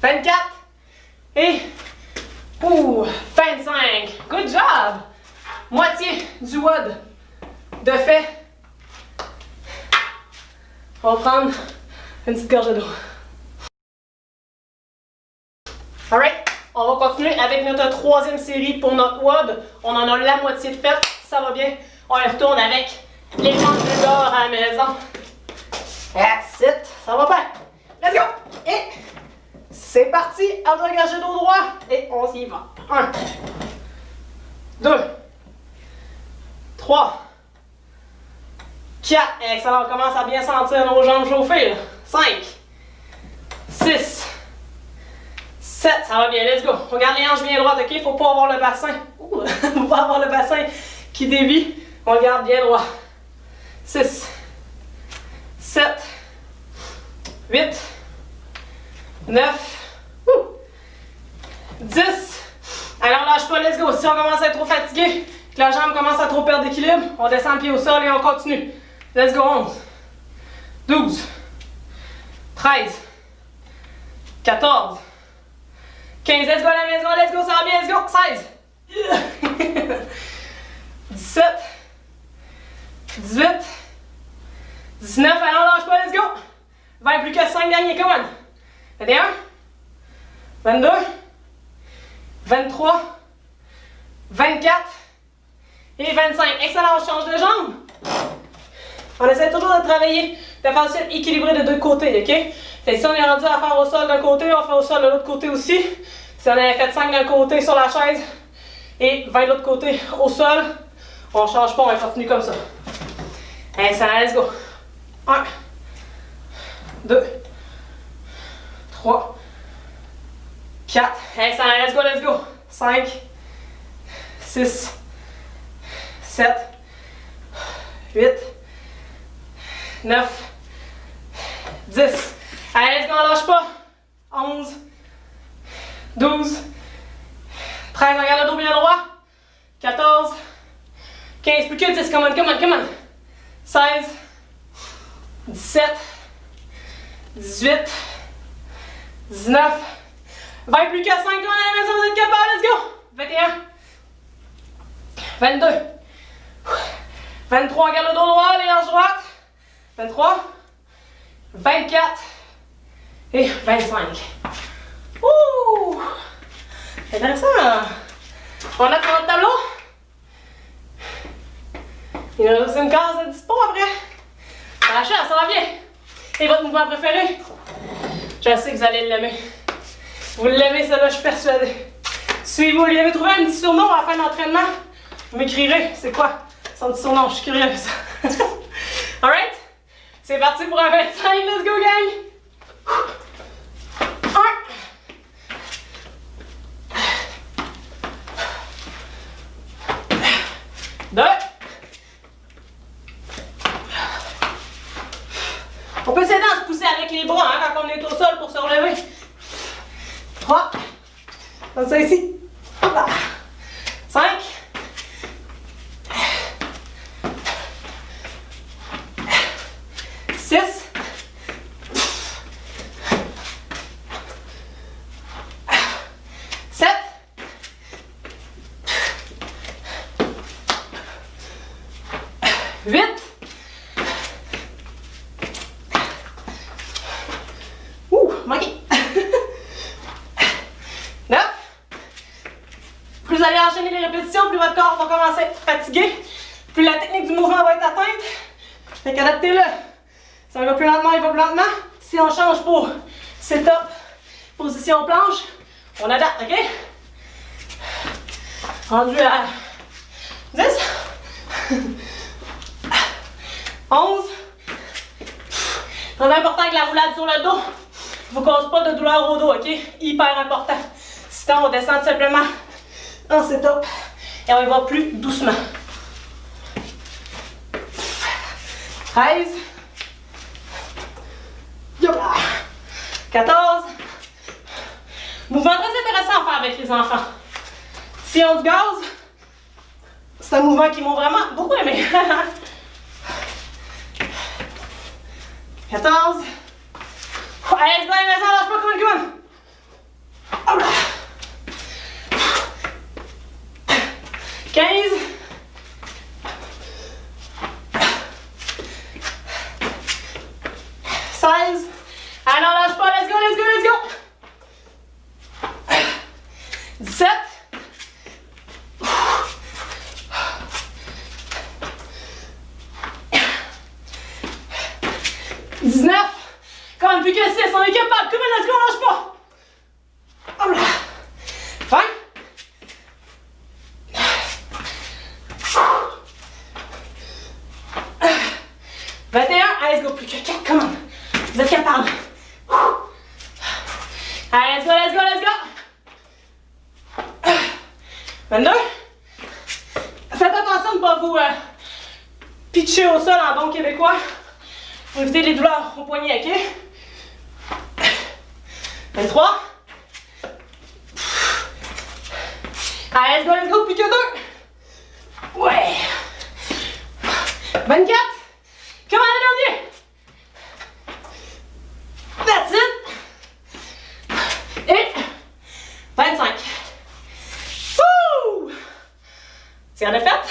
24. Et 25. Good job. Moitié du WOD de fait. On va prendre une petite gorgée d'eau. Alright, on va continuer avec notre troisième série pour notre WOD. On en a la moitié de faite, ça va bien. On y retourne avec les jambes de dehors à la maison. That's it, ça va bien. Let's go! Et c'est parti, autre gorgée d'eau droit et on s'y va. 1, 2, 3, 4. Excellent, on commence à bien sentir nos jambes chauffer. 5, 6, 7. Ça va bien, let's go. On garde les hanches bien droites, ok? Faut pas avoir le bassin. Faut pas avoir le bassin qui dévie. On le garde bien droit. 6, 7, 8, 9, 10. Allez, on lâche pas, let's go. Si on commence à être trop fatigué, que la jambe commence à trop perdre d'équilibre, on descend le pied au sol et on continue. Let's go. 11, 12, 13, 14, 15. Let's go à la maison, let's go, ça va bien, let's go. 16, 17, 18, 19, allons, lâche pas, let's go! 20, plus que 5 derniers, come on! 21, 22, 23, 24 et 25. Excellent, on change de jambe. On essaie toujours de travailler de façon équilibrée de deux côtés, ok? Fait que si on est rendu à faire au sol d'un côté, on fait au sol de l'autre côté aussi. Si on avait fait 5 d'un côté sur la chaise et 20 de l'autre côté au sol, on change pas, on va continuer comme ça. Excellent, let's go. 1, 2, 3, 4. Excellent, let's go. 5, 6, 7, 8, 9, 10. Allez, let's go, on lâche pas. 11, 12, 13, regarde le dos bien droit. 14, 15, plus que 10, come on. 16, 17, 18, 19, 20, plus que 5, on est à la maison, vous êtes capable, let's go! 21, 22, 23, regarde le dos droit, les hanches droites. 23, 24 et 25. Ouh! C'est intéressant. On a sur notre tableau. Il nous reste une case de dispo après. Ça va cher, ça va bien. Et votre mouvement préféré? Je sais que vous allez l'aimer. Vous l'aimez, celle-là, je suis persuadée. Si vous lui avez trouvé un petit surnom à la fin de l'entraînement, vous m'écrirez. C'est quoi son petit surnom? Je suis curieuse. Alright? C'est parti pour un 25. Let's go, gang! 1. 2. On peut s'aider à se pousser avec les bras hein, quand on est au sol pour se relever. 3. Comme ça ici. 5. 6. 7. 8. Manqué. 9. Plus vous allez enchaîner les répétitions, plus votre corps va commencer à être fatigué, plus la technique du mouvement va être atteinte. Fait qu'adaptez-le. Ça va plus lentement, il va plus lentement. Si on change pour sit-up, position planche, on adapte, ok? Rendu à 10. 11. Très important que la roulade sur le dos ne vous cause pas de douleur au dos, ok? Hyper important. Sinon, on descend tout simplement en sit-up et on y va plus doucement. 13. 14. Mouvement très intéressant à faire avec les enfants. Si on du gaz, c'est un mouvement qu'ils vont vraiment beaucoup aimer. 14. Allez, let's go, à la maison, lâche pas, come on. Hop là. 15. 16. Allez, non, lâche pas, let's go. 17. 19. Quand même plus que 6, on est capable. Come on, let's go, lâche pas. Hop là. 20. 21. Allez, let's go, plus que 4, come on. Vous êtes capable. Allez, let's go. 22. Faites attention de ne pas vous pitcher au sol en bon québécois. Pour éviter les douleurs au poignet, ok? 23. Allez, let's go, plus que 2. Ouais. 24. Comment le dernier? That's it. Et 25. Wouh! C'est en fait.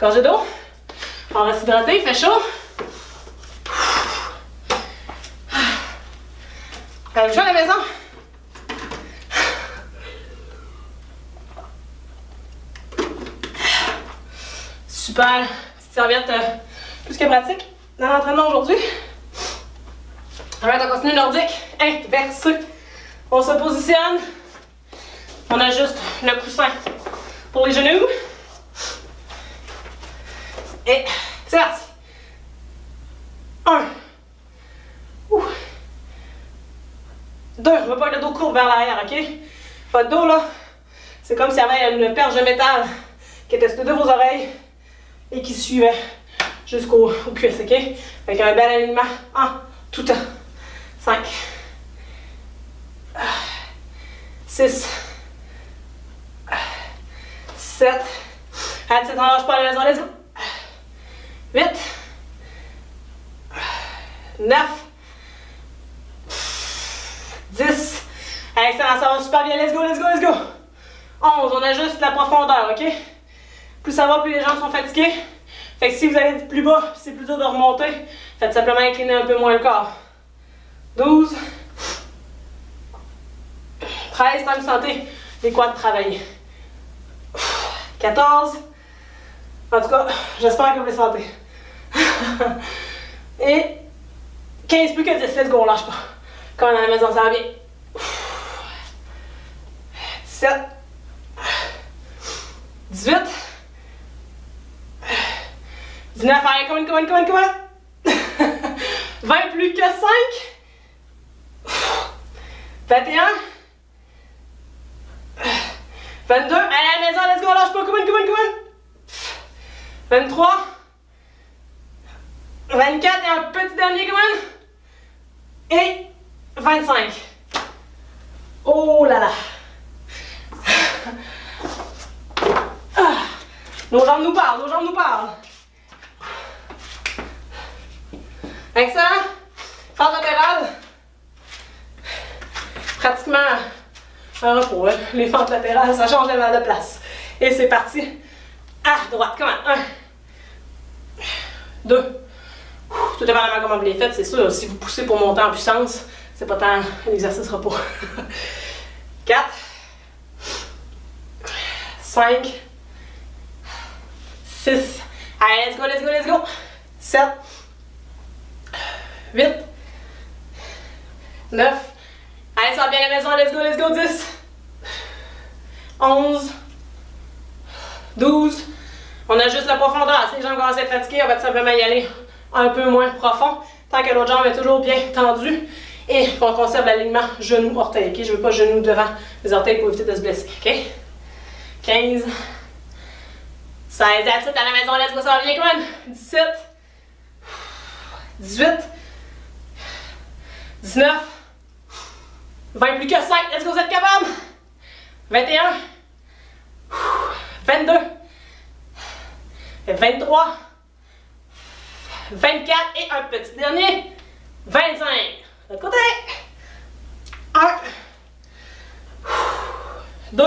Gorgée d'eau. On va s'hydrater, il fait chaud. Avez-vous chaud à la maison? Super. Petite serviette plus que pratique dans l'entraînement aujourd'hui. Alright, on continue nordique. Inversé. On se positionne. On ajuste le coussin pour les genoux. Et c'est parti. 1. 2. On ne veut pas le dos court vers l'arrière, ok? Votre dos là, c'est comme s'il y avait une perche de métal qui était sur de vos oreilles et qui suivait jusqu'au cuisse, ok? Avec un bel alignement en tout temps. 5. 6. 7. Allez, on lâche pas la maison, let's go. 8. 9. 10. Excellent, ça va super bien. Let's go, let's go, let's go. 11. On ajuste la profondeur, ok? Plus ça va, plus les jambes sont fatiguées. Fait que si vous allez plus bas, c'est plus dur de remonter, faites simplement incliner un peu moins le corps. 12. 13. Tant que vous sentez les quads travailler. 14. En tout cas, j'espère que vous les sentez. Et 15 plus que 10. Let's go, on lâche pas. Comme dans la maison, ça va bien. 17. 18. 19. Allez, come on. 20 plus que 5. 21. 22. Allez à la maison, let's go, lâche pas. Come on. 23. 24 et un petit dernier, come on. Et 25. Oh là là. Nos jambes nous parlent. Excellent. Fente latérale. Pratiquement un repos. Hein? Les fentes latérales, ça change de place. Et c'est parti. À droite. Comment? 1. 2. Tout dépendamment comment vous les faites, c'est sûr. Si vous poussez pour monter en puissance, c'est pas tant l'exercice repos. 4. 5. 6. Allez, let's go. 7. 8. 9. Allez, ça va bien à la maison, let's go. 10. 11. 12. On ajuste la profondeur. Si les jambes commencent à être fatiguées, on va tout simplement y aller un peu moins profond, tant que l'autre jambe est toujours bien tendue et qu'on conserve l'alignement genou-orteil. Okay? Je ne veux pas genou devant les orteils pour éviter de se blesser. Okay? 15. 16. That's it, à la maison, let's go, ça va bien, come on. 17. 18. 19. 20 plus que 5. Let's go, vous êtes capable. 21. 22. 23. 24 et un petit dernier. 25. De l'autre côté. 1. 2.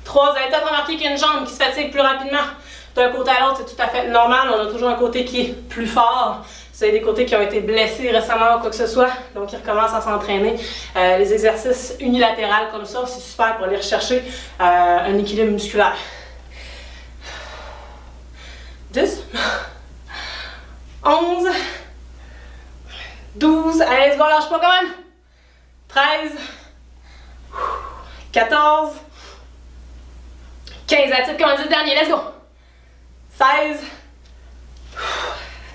3. Vous avez peut-être remarqué qu'il y a une jambe qui se fatigue plus rapidement d'un côté à l'autre. C'est tout à fait normal. On a toujours un côté qui est plus fort. Vous avez des côtés qui ont été blessés récemment ou quoi que ce soit. Donc, ils recommencent à s'entraîner. Les exercices unilatéraux comme ça, c'est super pour aller rechercher un équilibre musculaire. 10. 11. 12. Allez, let's go, lâche pas quand même. 13. 14. 15. À titre comme on dit le dernier, let's go. 16.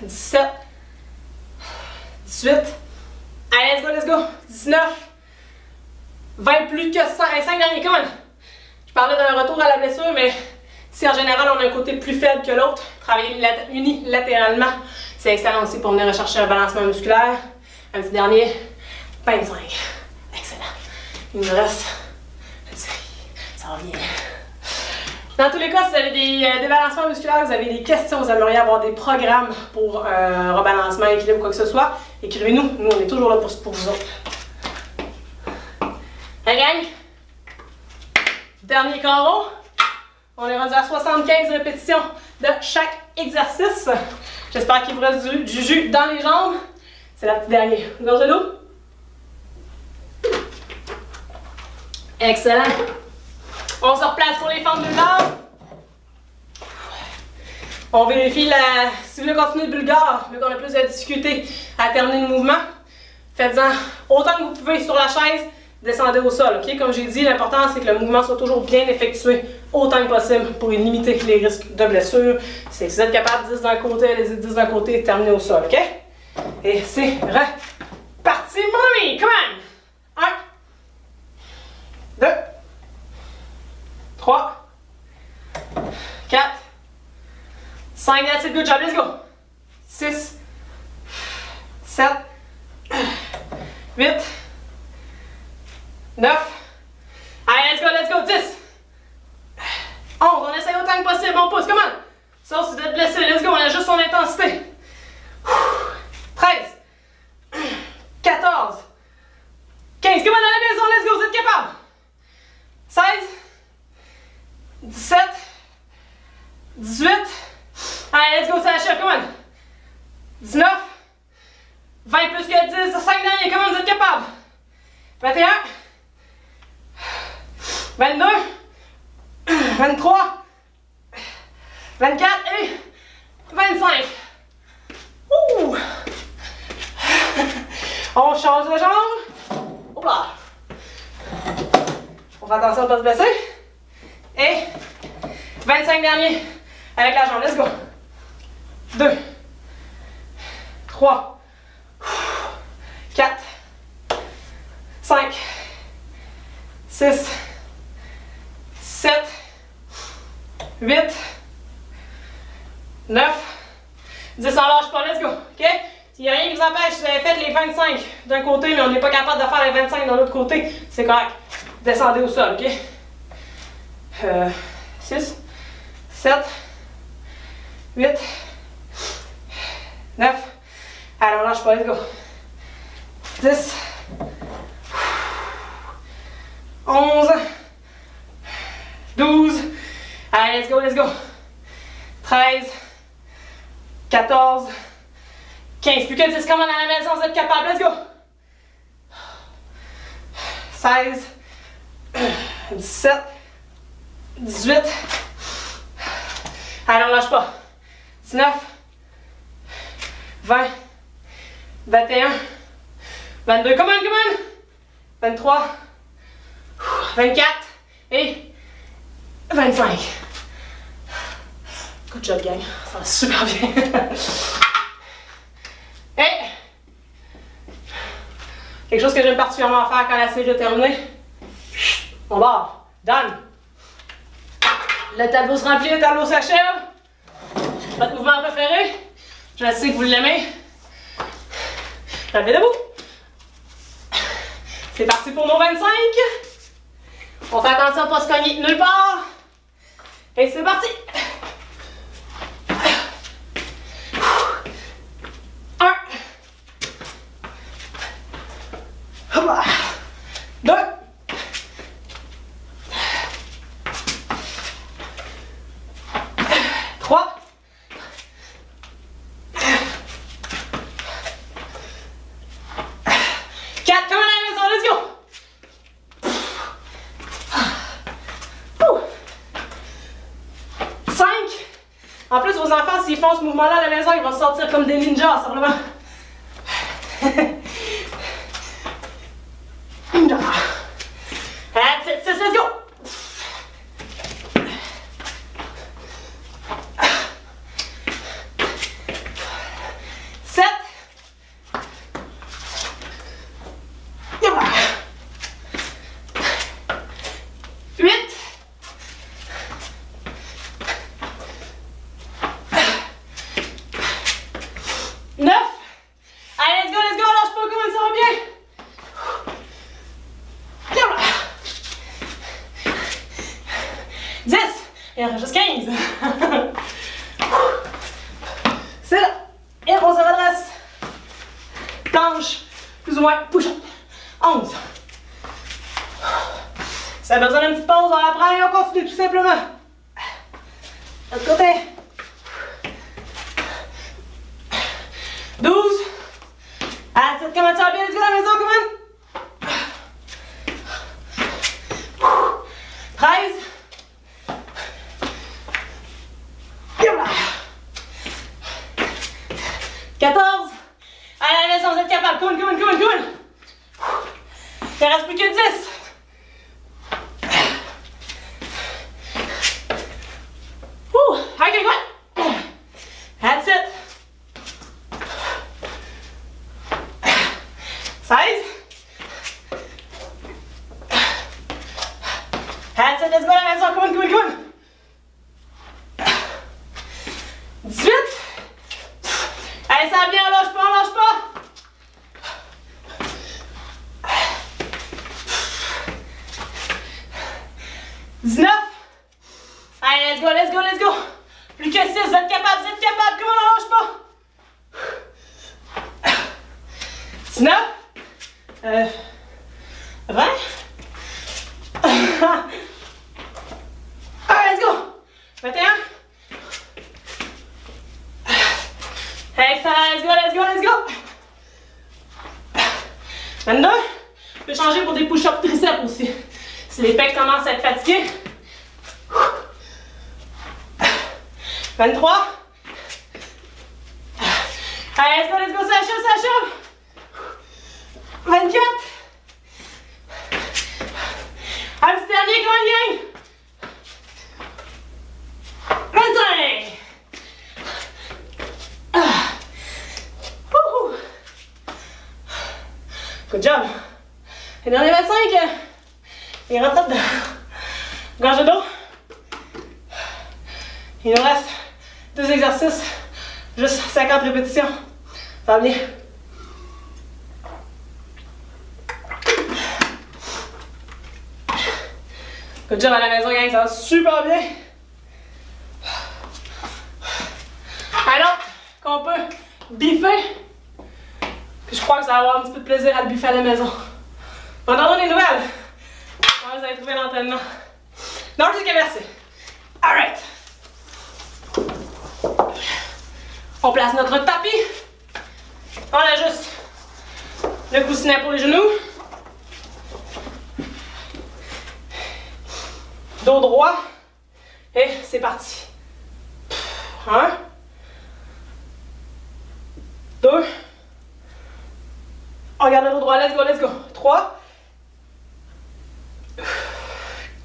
17. 18. Allez, let's go. 19. 20 plus que 5 derniers, come on. Je parlais d'un retour à la blessure, mais si en général on a un côté plus faible que l'autre, travailler unilatéralement, c'est excellent aussi pour venir rechercher un balancement musculaire. Un petit dernier, 25. Excellent. Il nous reste une série. Ça va bien. Dans tous les cas, si vous avez des débalancements musculaires, vous avez des questions, vous aimeriez avoir des programmes pour rebalancement, équilibre, quoi que ce soit, écrivez-nous. Nous, on est toujours là pour vous autres. La gang, dernier carreau. On est rendu à 75 répétitions de chaque exercice. J'espère qu'il vous reste du jus dans les jambes. C'est la petite dernière. Gorge d'eau. Excellent. On se replace pour les fentes bulgares. On vérifie si vous voulez continuer le bulgare, vu qu'on a plus de difficulté à terminer le mouvement, faites-en autant que vous pouvez sur la chaise, descendez au sol. Okay? Comme j'ai dit, l'important c'est que le mouvement soit toujours bien effectué autant que possible pour limiter les risques de blessure. Si vous êtes capable de 10 d'un côté, allez-y 10 d'un côté et terminez au sol. OK? Et c'est reparti, mon ami! Come on! 1, 2, 3, 4, 5, that's it, good job, let's go! 6, 7, 8, 9, allez, let's go, 10, 11, on essaye autant que possible, on pousse, comment? Sauf si vous êtes blessé, let's go, on ajuste son intensité. 13, 14, 15, comment dans la maison, let's go, vous êtes capable? 16, 17, 18, allez, let's go, c'est la chef, comment? 19, 20 plus que 10, 5 derniers, comment vous êtes capable? 21, 22, 23, 24 et 25. Ouh! On change de jambe. Hop là! On fait attention de ne pas se blesser. Et 25 derniers avec la jambe. Let's go. 2, 3, 4, 5, 6, 7, 8, 9, 10, on lâche pas, let's go, ok? S'il n'y a rien qui vous empêche, si vous avez fait les 25 d'un côté, mais on n'est pas capable de faire les 25 de l'autre côté, c'est correct. Descendez au sol, ok? 6, 7, 8, 9, allez, on lâche pas, let's go. 10, 11, 12, allez, let's go. 13, 14, 15, plus que 10, comment dans la maison, vous êtes capable, let's go. 16, 17, 18, allez, on lâche pas. 19, 20, 21, 22, come on, 23, 24 et 25. Good job, gang. Ça va super bien. Hey! Quelque chose que j'aime particulièrement faire quand la série est terminée. On barre. Done. Le tableau se remplit, le tableau s'achève. Votre mouvement préféré. Je sais que vous l'aimez. Levez debout. C'est parti pour nos 25. On fait attention à ne pas se cogner nulle part. Et c'est parti. 1. 2. 3. 4. Comme à la maison, let's go. En plus, vos enfants, s'ils font ce mouvement-là à la maison, ils vont sortir comme des ninjas, simplement. That's it, let's go! 7. 8. 9. Allez, let's go, lâche pas, comment ça va bien? Et on juste 15. C'est là. Et on se redresse. Planche, plus ou moins, push-up. 11. Si vous avez besoin d'une petite pause, on la prend et on continue tout simplement. L'autre côté. 12. Ah, comment ça va bien? Let's go à la maison, come on. 13. 14. Allez, à la maison, vous êtes capable. Come on, come on, come on, come on. Il ne reste plus que 10. Okay, go on. That's it. 16. That's it, let's go à la maison. Come on, come on, come on. 18. Allez, ça va bien, lâche pas, lâche pas. 19. Allez, let's go, let's go, let's go. Plus que 6, vous êtes capable, comment on lâche pas. 19. 20. Allez, let's go. 21. Excellent, let's go, let's go, let's go. 22. Je peux changer pour des push-ups triceps aussi. Si les pecs commencent à être fatigués. 23. Allez, let's go, ça achève. 24. Un petit dernier, comment il gagne? 25. Good job. Les derniers 25, il rentre dedans. Gorge d'eau. Il nous reste 2 exercices, juste 50 répétitions. Ça va bien. Good job à la maison, gang, ça va super bien. Alors, qu'on peut biffer. Puis je crois que ça va avoir un petit peu de plaisir à le biffer à la maison. On en donne des nouvelles. Comment vous avez trouvé l'entraînement? Non, jusqu'à merci. Alright. On place notre tapis. On ajuste le coussinet pour les genoux. Dos droit. Et c'est parti. 1. 2. On regarde le dos droit. Let's go, let's go. 3.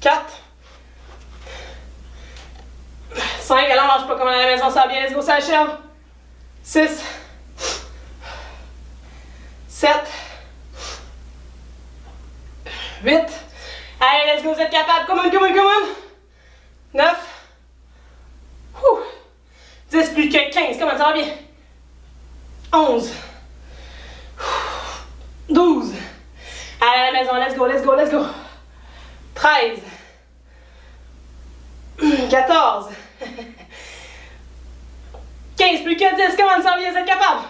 4. 5. Alors, on lâche pas comme à la maison. Ça va bien. Let's go, ça achève. 6. 7. 8. Allez, let's go, vous êtes capables. Come on, come on, come on. 9. 10 plus que 15. Comment ça va bien? 11. 12. Allez, à la maison. Let's go, let's go, let's go. 13. 14. 15 plus que 10. Comment ça va bien? Vous êtes capables?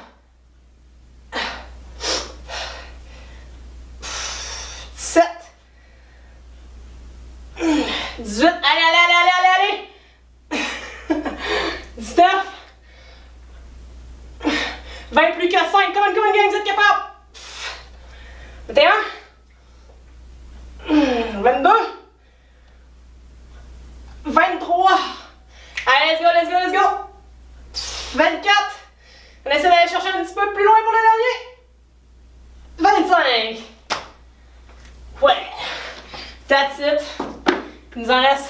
17. 18. Allez, allez, allez, allez, allez. 19. 20 plus que 5. Comment, gang, vous êtes capables? 21. 22. 23. Allez, let's go, let's go, let's go. 24. On essaie d'aller chercher un petit peu plus loin pour le dernier. 25. Ouais. That's it. Il nous en reste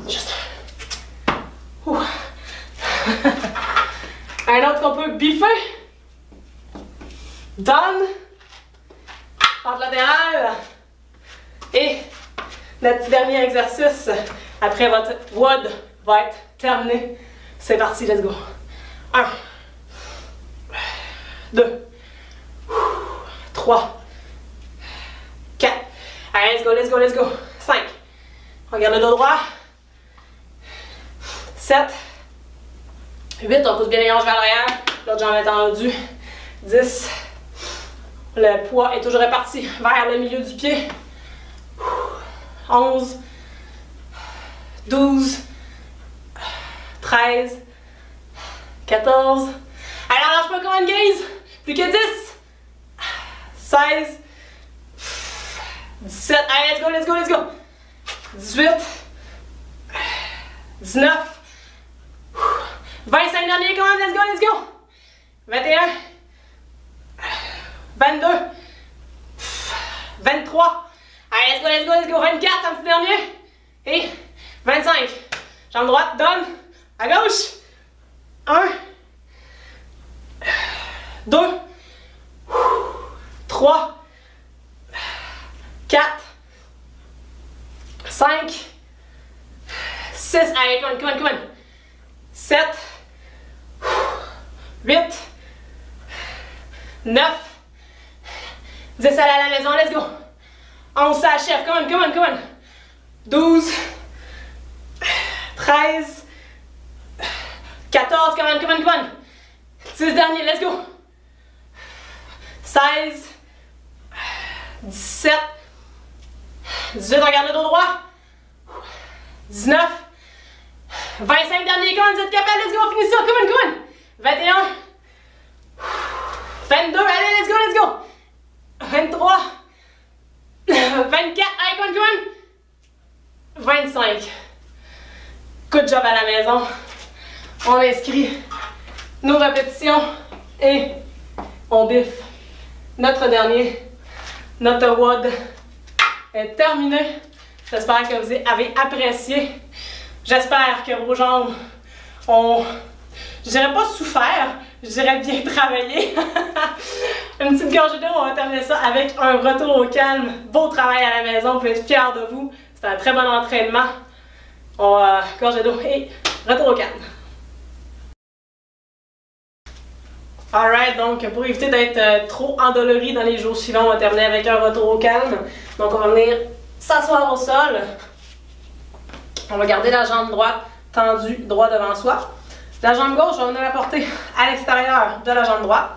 juste un. Un autre qu'on peut biffer. Done. Pente latérale. Et notre petit dernier exercice. Après votre WOD va être terminé. C'est parti, let's go. 1. 2. 3. 4. Allez, let's go, let's go, let's go. 5. On regarde le dos droit. 7. 8. On pousse bien les hanches vers l'arrière. L'autre jambe est tendue. 10. Le poids est toujours réparti vers le milieu du pied. 11. 12. 13, 14. Alors, lâche pas comme une 15. Plus que 10. 16. 17. Allez, let's go, let's go, let's go. 18. 19. 25 derniers, come on, let's go, let's go. 21. 22. 23. Allez, let's go, let's go, let's go. 24, un petit dernier. Et 25. Jambe droite, donne. À gauche. 1. 2. 3. 4. 5. 6. Allez, come on, come on, come on. 7. 8. 9. 10, allez à la maison, let's go. 11, ça achève, come on, come on, come on. 12. 13. 14, come on, come on, come on. 10 derniers, let's go. 16. 17. 18, regarde le dos droit. 19. 25 derniers, come on, vous êtes capable, let's go, finis ça, come on, come on. 21. 22, allez, let's go, let's go. 23. 24, allez, come on, come on. 25. Good job à la maison. On inscrit nos répétitions et on biffe notre dernier. Notre WOD est terminé. J'espère que vous avez apprécié. J'espère que vos jambes ont, je dirais pas souffert, je dirais bien travaillé. Une petite gorgée d'eau, on va terminer ça avec un retour au calme. Beau travail à la maison, vous pouvez être fiers de vous. C'était un très bon entraînement. On va gorgée d'eau et retour au calme. Alright, donc pour éviter d'être trop endolori dans les jours suivants, on va terminer avec un retour au calme. Donc on va venir s'asseoir au sol. On va garder la jambe droite tendue droit devant soi. La jambe gauche, on va venir la porter à l'extérieur de la jambe droite.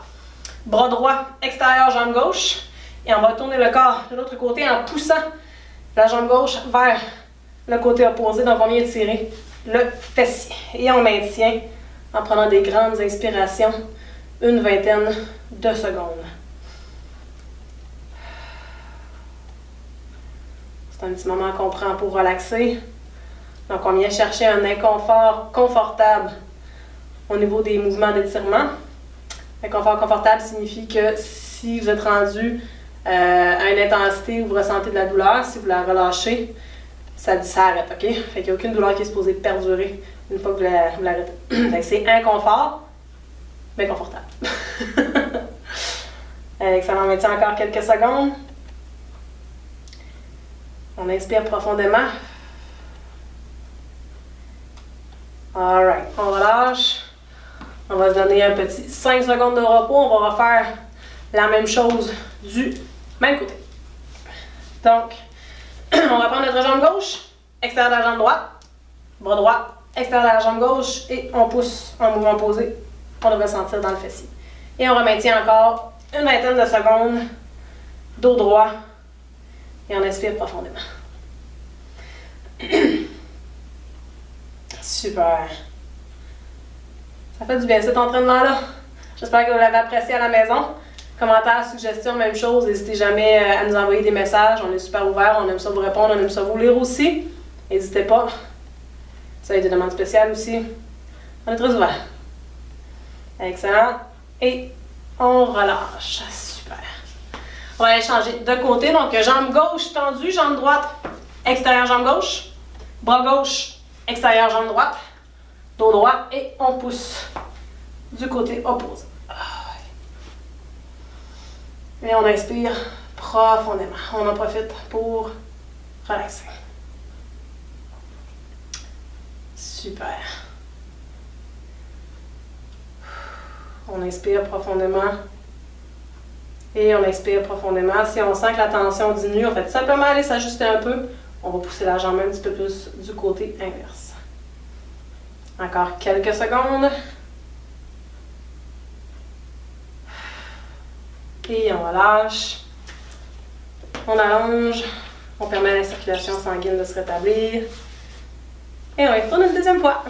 Bras droit, extérieur, jambe gauche. Et on va tourner le corps de l'autre côté en poussant la jambe gauche vers le côté opposé. Donc on vient tirer le fessier. Et on maintient en prenant des grandes inspirations une vingtaine de secondes. C'est un petit moment qu'on prend pour relaxer. Donc on vient chercher un inconfort confortable au niveau des mouvements d'étirement. Inconfort confortable signifie que si vous êtes rendu à une intensité où vous ressentez de la douleur, si vous la relâchez, ça arrête, ok? Fait qu'il n'y a aucune douleur qui est supposée perdurer une fois que vous l'arrêtez. C'est inconfort, mais confortable. Excellent, on maintient encore quelques secondes. On inspire profondément. Alright, on relâche. On va se donner un petit 5 secondes de repos. On va refaire la même chose du même côté. Donc, on va prendre notre jambe gauche, extérieur de la jambe droite, bras droit, extérieur de la jambe gauche et on pousse en mouvement opposé. On devrait sentir dans le fessier. Et on maintient encore une vingtaine de secondes, dos droit et on inspire profondément. Super. Ça fait du bien cet entraînement-là. J'espère que vous l'avez apprécié à la maison. Commentaires, suggestions, même chose. N'hésitez jamais à nous envoyer des messages. On est super ouverts. On aime ça vous répondre. On aime ça vous lire aussi. N'hésitez pas. Ça a des demandes spéciales aussi. On est très ouverts. Excellent. Et on relâche. Super. On va aller changer de côté. Donc, jambe gauche tendue, jambe droite, extérieur, jambe gauche. Bras gauche, extérieur, jambe droite. Dos droit et on pousse du côté opposé. Et on inspire profondément. On en profite pour relaxer. Super. On inspire profondément. Et on expire profondément. Si on sent que la tension diminue, on fait simplement aller s'ajuster un peu. On va pousser la jambe un petit peu plus du côté inverse. Encore quelques secondes. Et on relâche. On allonge. On permet à la circulation sanguine de se rétablir. Et on y retourne une deuxième fois.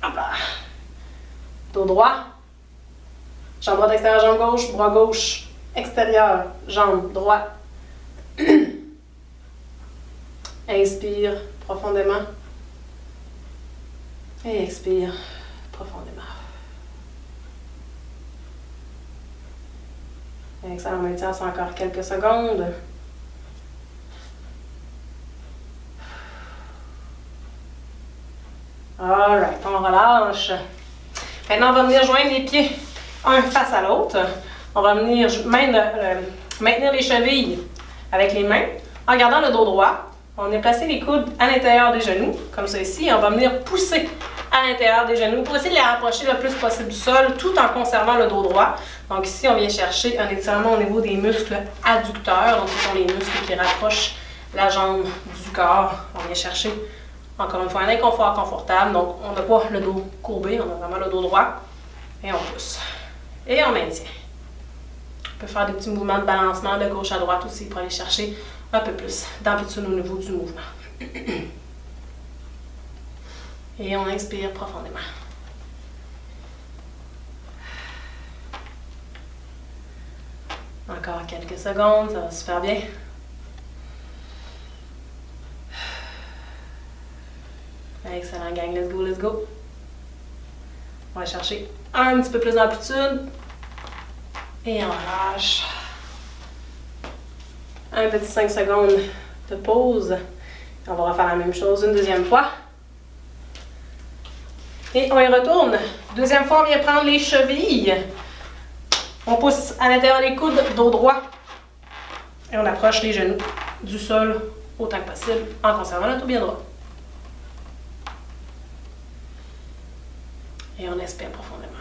Hop là. Dos droit. Jambe droite extérieure, jambe gauche, bras gauche, extérieur, jambe droite. Inspire profondément. Et expire profondément. Excellent, on maintient ça encore quelques secondes. Alright, on relâche. Maintenant, on va venir joindre les pieds un face à l'autre. On va venir maintenir les chevilles avec les mains en gardant le dos droit. On va venir placer les coudes à l'intérieur des genoux, comme ça ici. On va venir pousser à l'intérieur des genoux pour essayer de les rapprocher le plus possible du sol tout en conservant le dos droit. Donc ici, on vient chercher un étirement au niveau des muscles adducteurs. Donc ce sont les muscles qui rapprochent la jambe du corps. On vient chercher, encore une fois, un inconfort confortable. Donc on n'a pas le dos courbé, on a vraiment le dos droit. Et on pousse. Et on maintient. On peut faire des petits mouvements de balancement de gauche à droite aussi pour aller chercher un peu plus d'amplitude au niveau du mouvement. Et on inspire profondément. Encore quelques secondes, ça va super bien. Excellent gang, let's go, let's go. On va chercher un petit peu plus d'amplitude. Et on relâche. Un petit 5 secondes de pause. On va refaire la même chose une deuxième fois. Et on y retourne. Deuxième fois, on vient prendre les chevilles. On pousse à l'intérieur des coudes, dos droit. Et on approche les genoux du sol autant que possible en conservant le dos bien droit. Et on inspire profondément.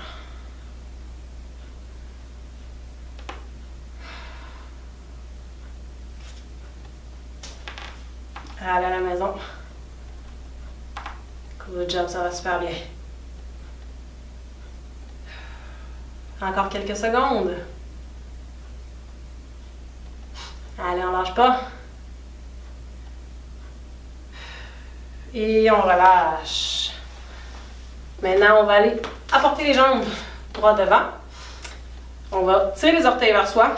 Allez à la maison. Good job, ça va super bien. Encore quelques secondes. Allez, on lâche pas. Et on relâche. Maintenant, on va aller apporter les jambes droit devant. On va tirer les orteils vers soi,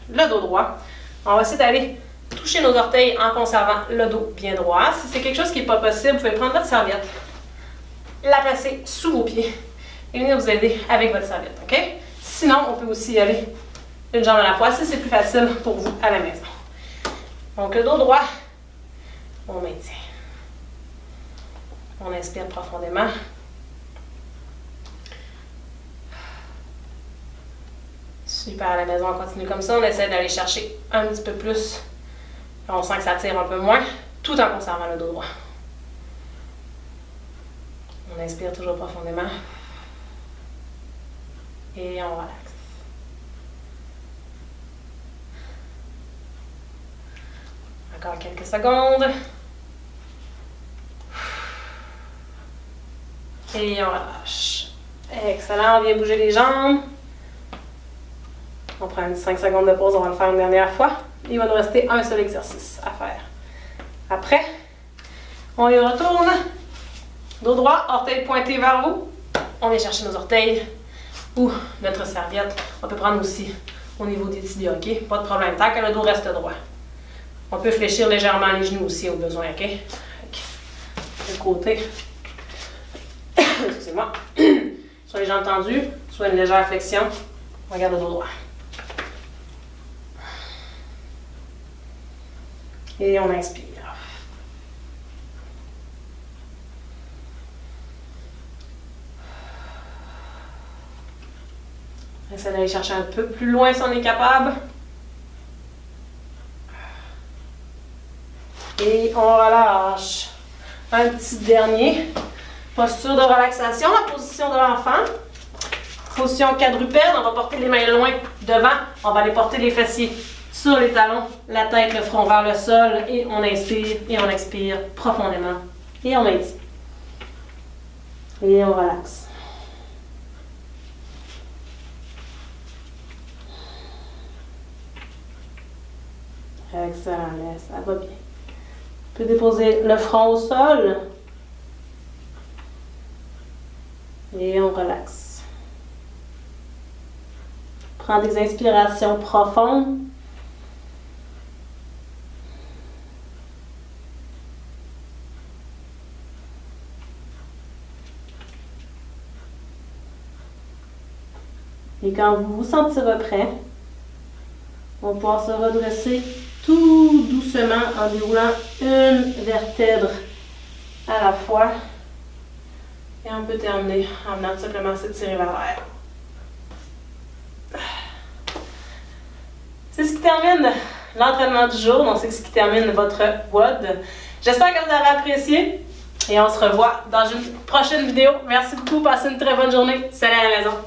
le dos droit. On va essayer d'aller toucher nos orteils en conservant le dos bien droit. Si c'est quelque chose qui n'est pas possible, vous pouvez prendre votre serviette, la placer sous vos pieds et venir vous aider avec votre serviette, ok? Sinon, on peut aussi y aller une jambe à la fois si c'est plus facile pour vous à la maison. Donc, le dos droit, on maintient. On inspire profondément. Super, à la maison, on continue comme ça. On essaie d'aller chercher un petit peu plus. On sent que ça tire un peu moins, tout en conservant le dos droit. On inspire toujours profondément. Et on relaxe. Encore quelques secondes. Et on relâche. Excellent, on vient bouger les jambes. On prend une 5 secondes de pause, on va le faire une dernière fois. Il va nous rester un seul exercice à faire. Après, on y retourne. Dos droit, orteils pointés vers vous. On vient chercher nos orteils ou notre serviette. On peut prendre aussi au niveau des tibias, ok? Pas de problème, tant que le dos reste droit. On peut fléchir légèrement les genoux aussi au besoin, ok? Le côté. Excusez-moi. Soit les jambes tendues, soit une légère flexion. On regarde le dos droit. Et on inspire. On essaie d'aller chercher un peu plus loin si on est capable. Et on relâche. Un petit dernier. Posture de relaxation, la position de l'enfant. Position quadrupède, on va porter les mains loin devant. On va aller porter les fessiers sur les talons, la tête, le front vers le sol. Et on inspire et on expire profondément. Et on maintient. Et on relaxe. Excellent, ça va bien. On peut déposer le front au sol. Et on relaxe. Prends des inspirations profondes. Et quand vous vous sentirez prêt, on va pouvoir se redresser tout doucement en déroulant une vertèbre à la fois. Et on peut terminer en venant tout simplement s'étirer vers l'air. C'est ce qui termine l'entraînement du jour, donc c'est ce qui termine votre WOD. J'espère que vous avez apprécié et on se revoit dans une prochaine vidéo. Merci beaucoup, passez une très bonne journée. Salut à la maison.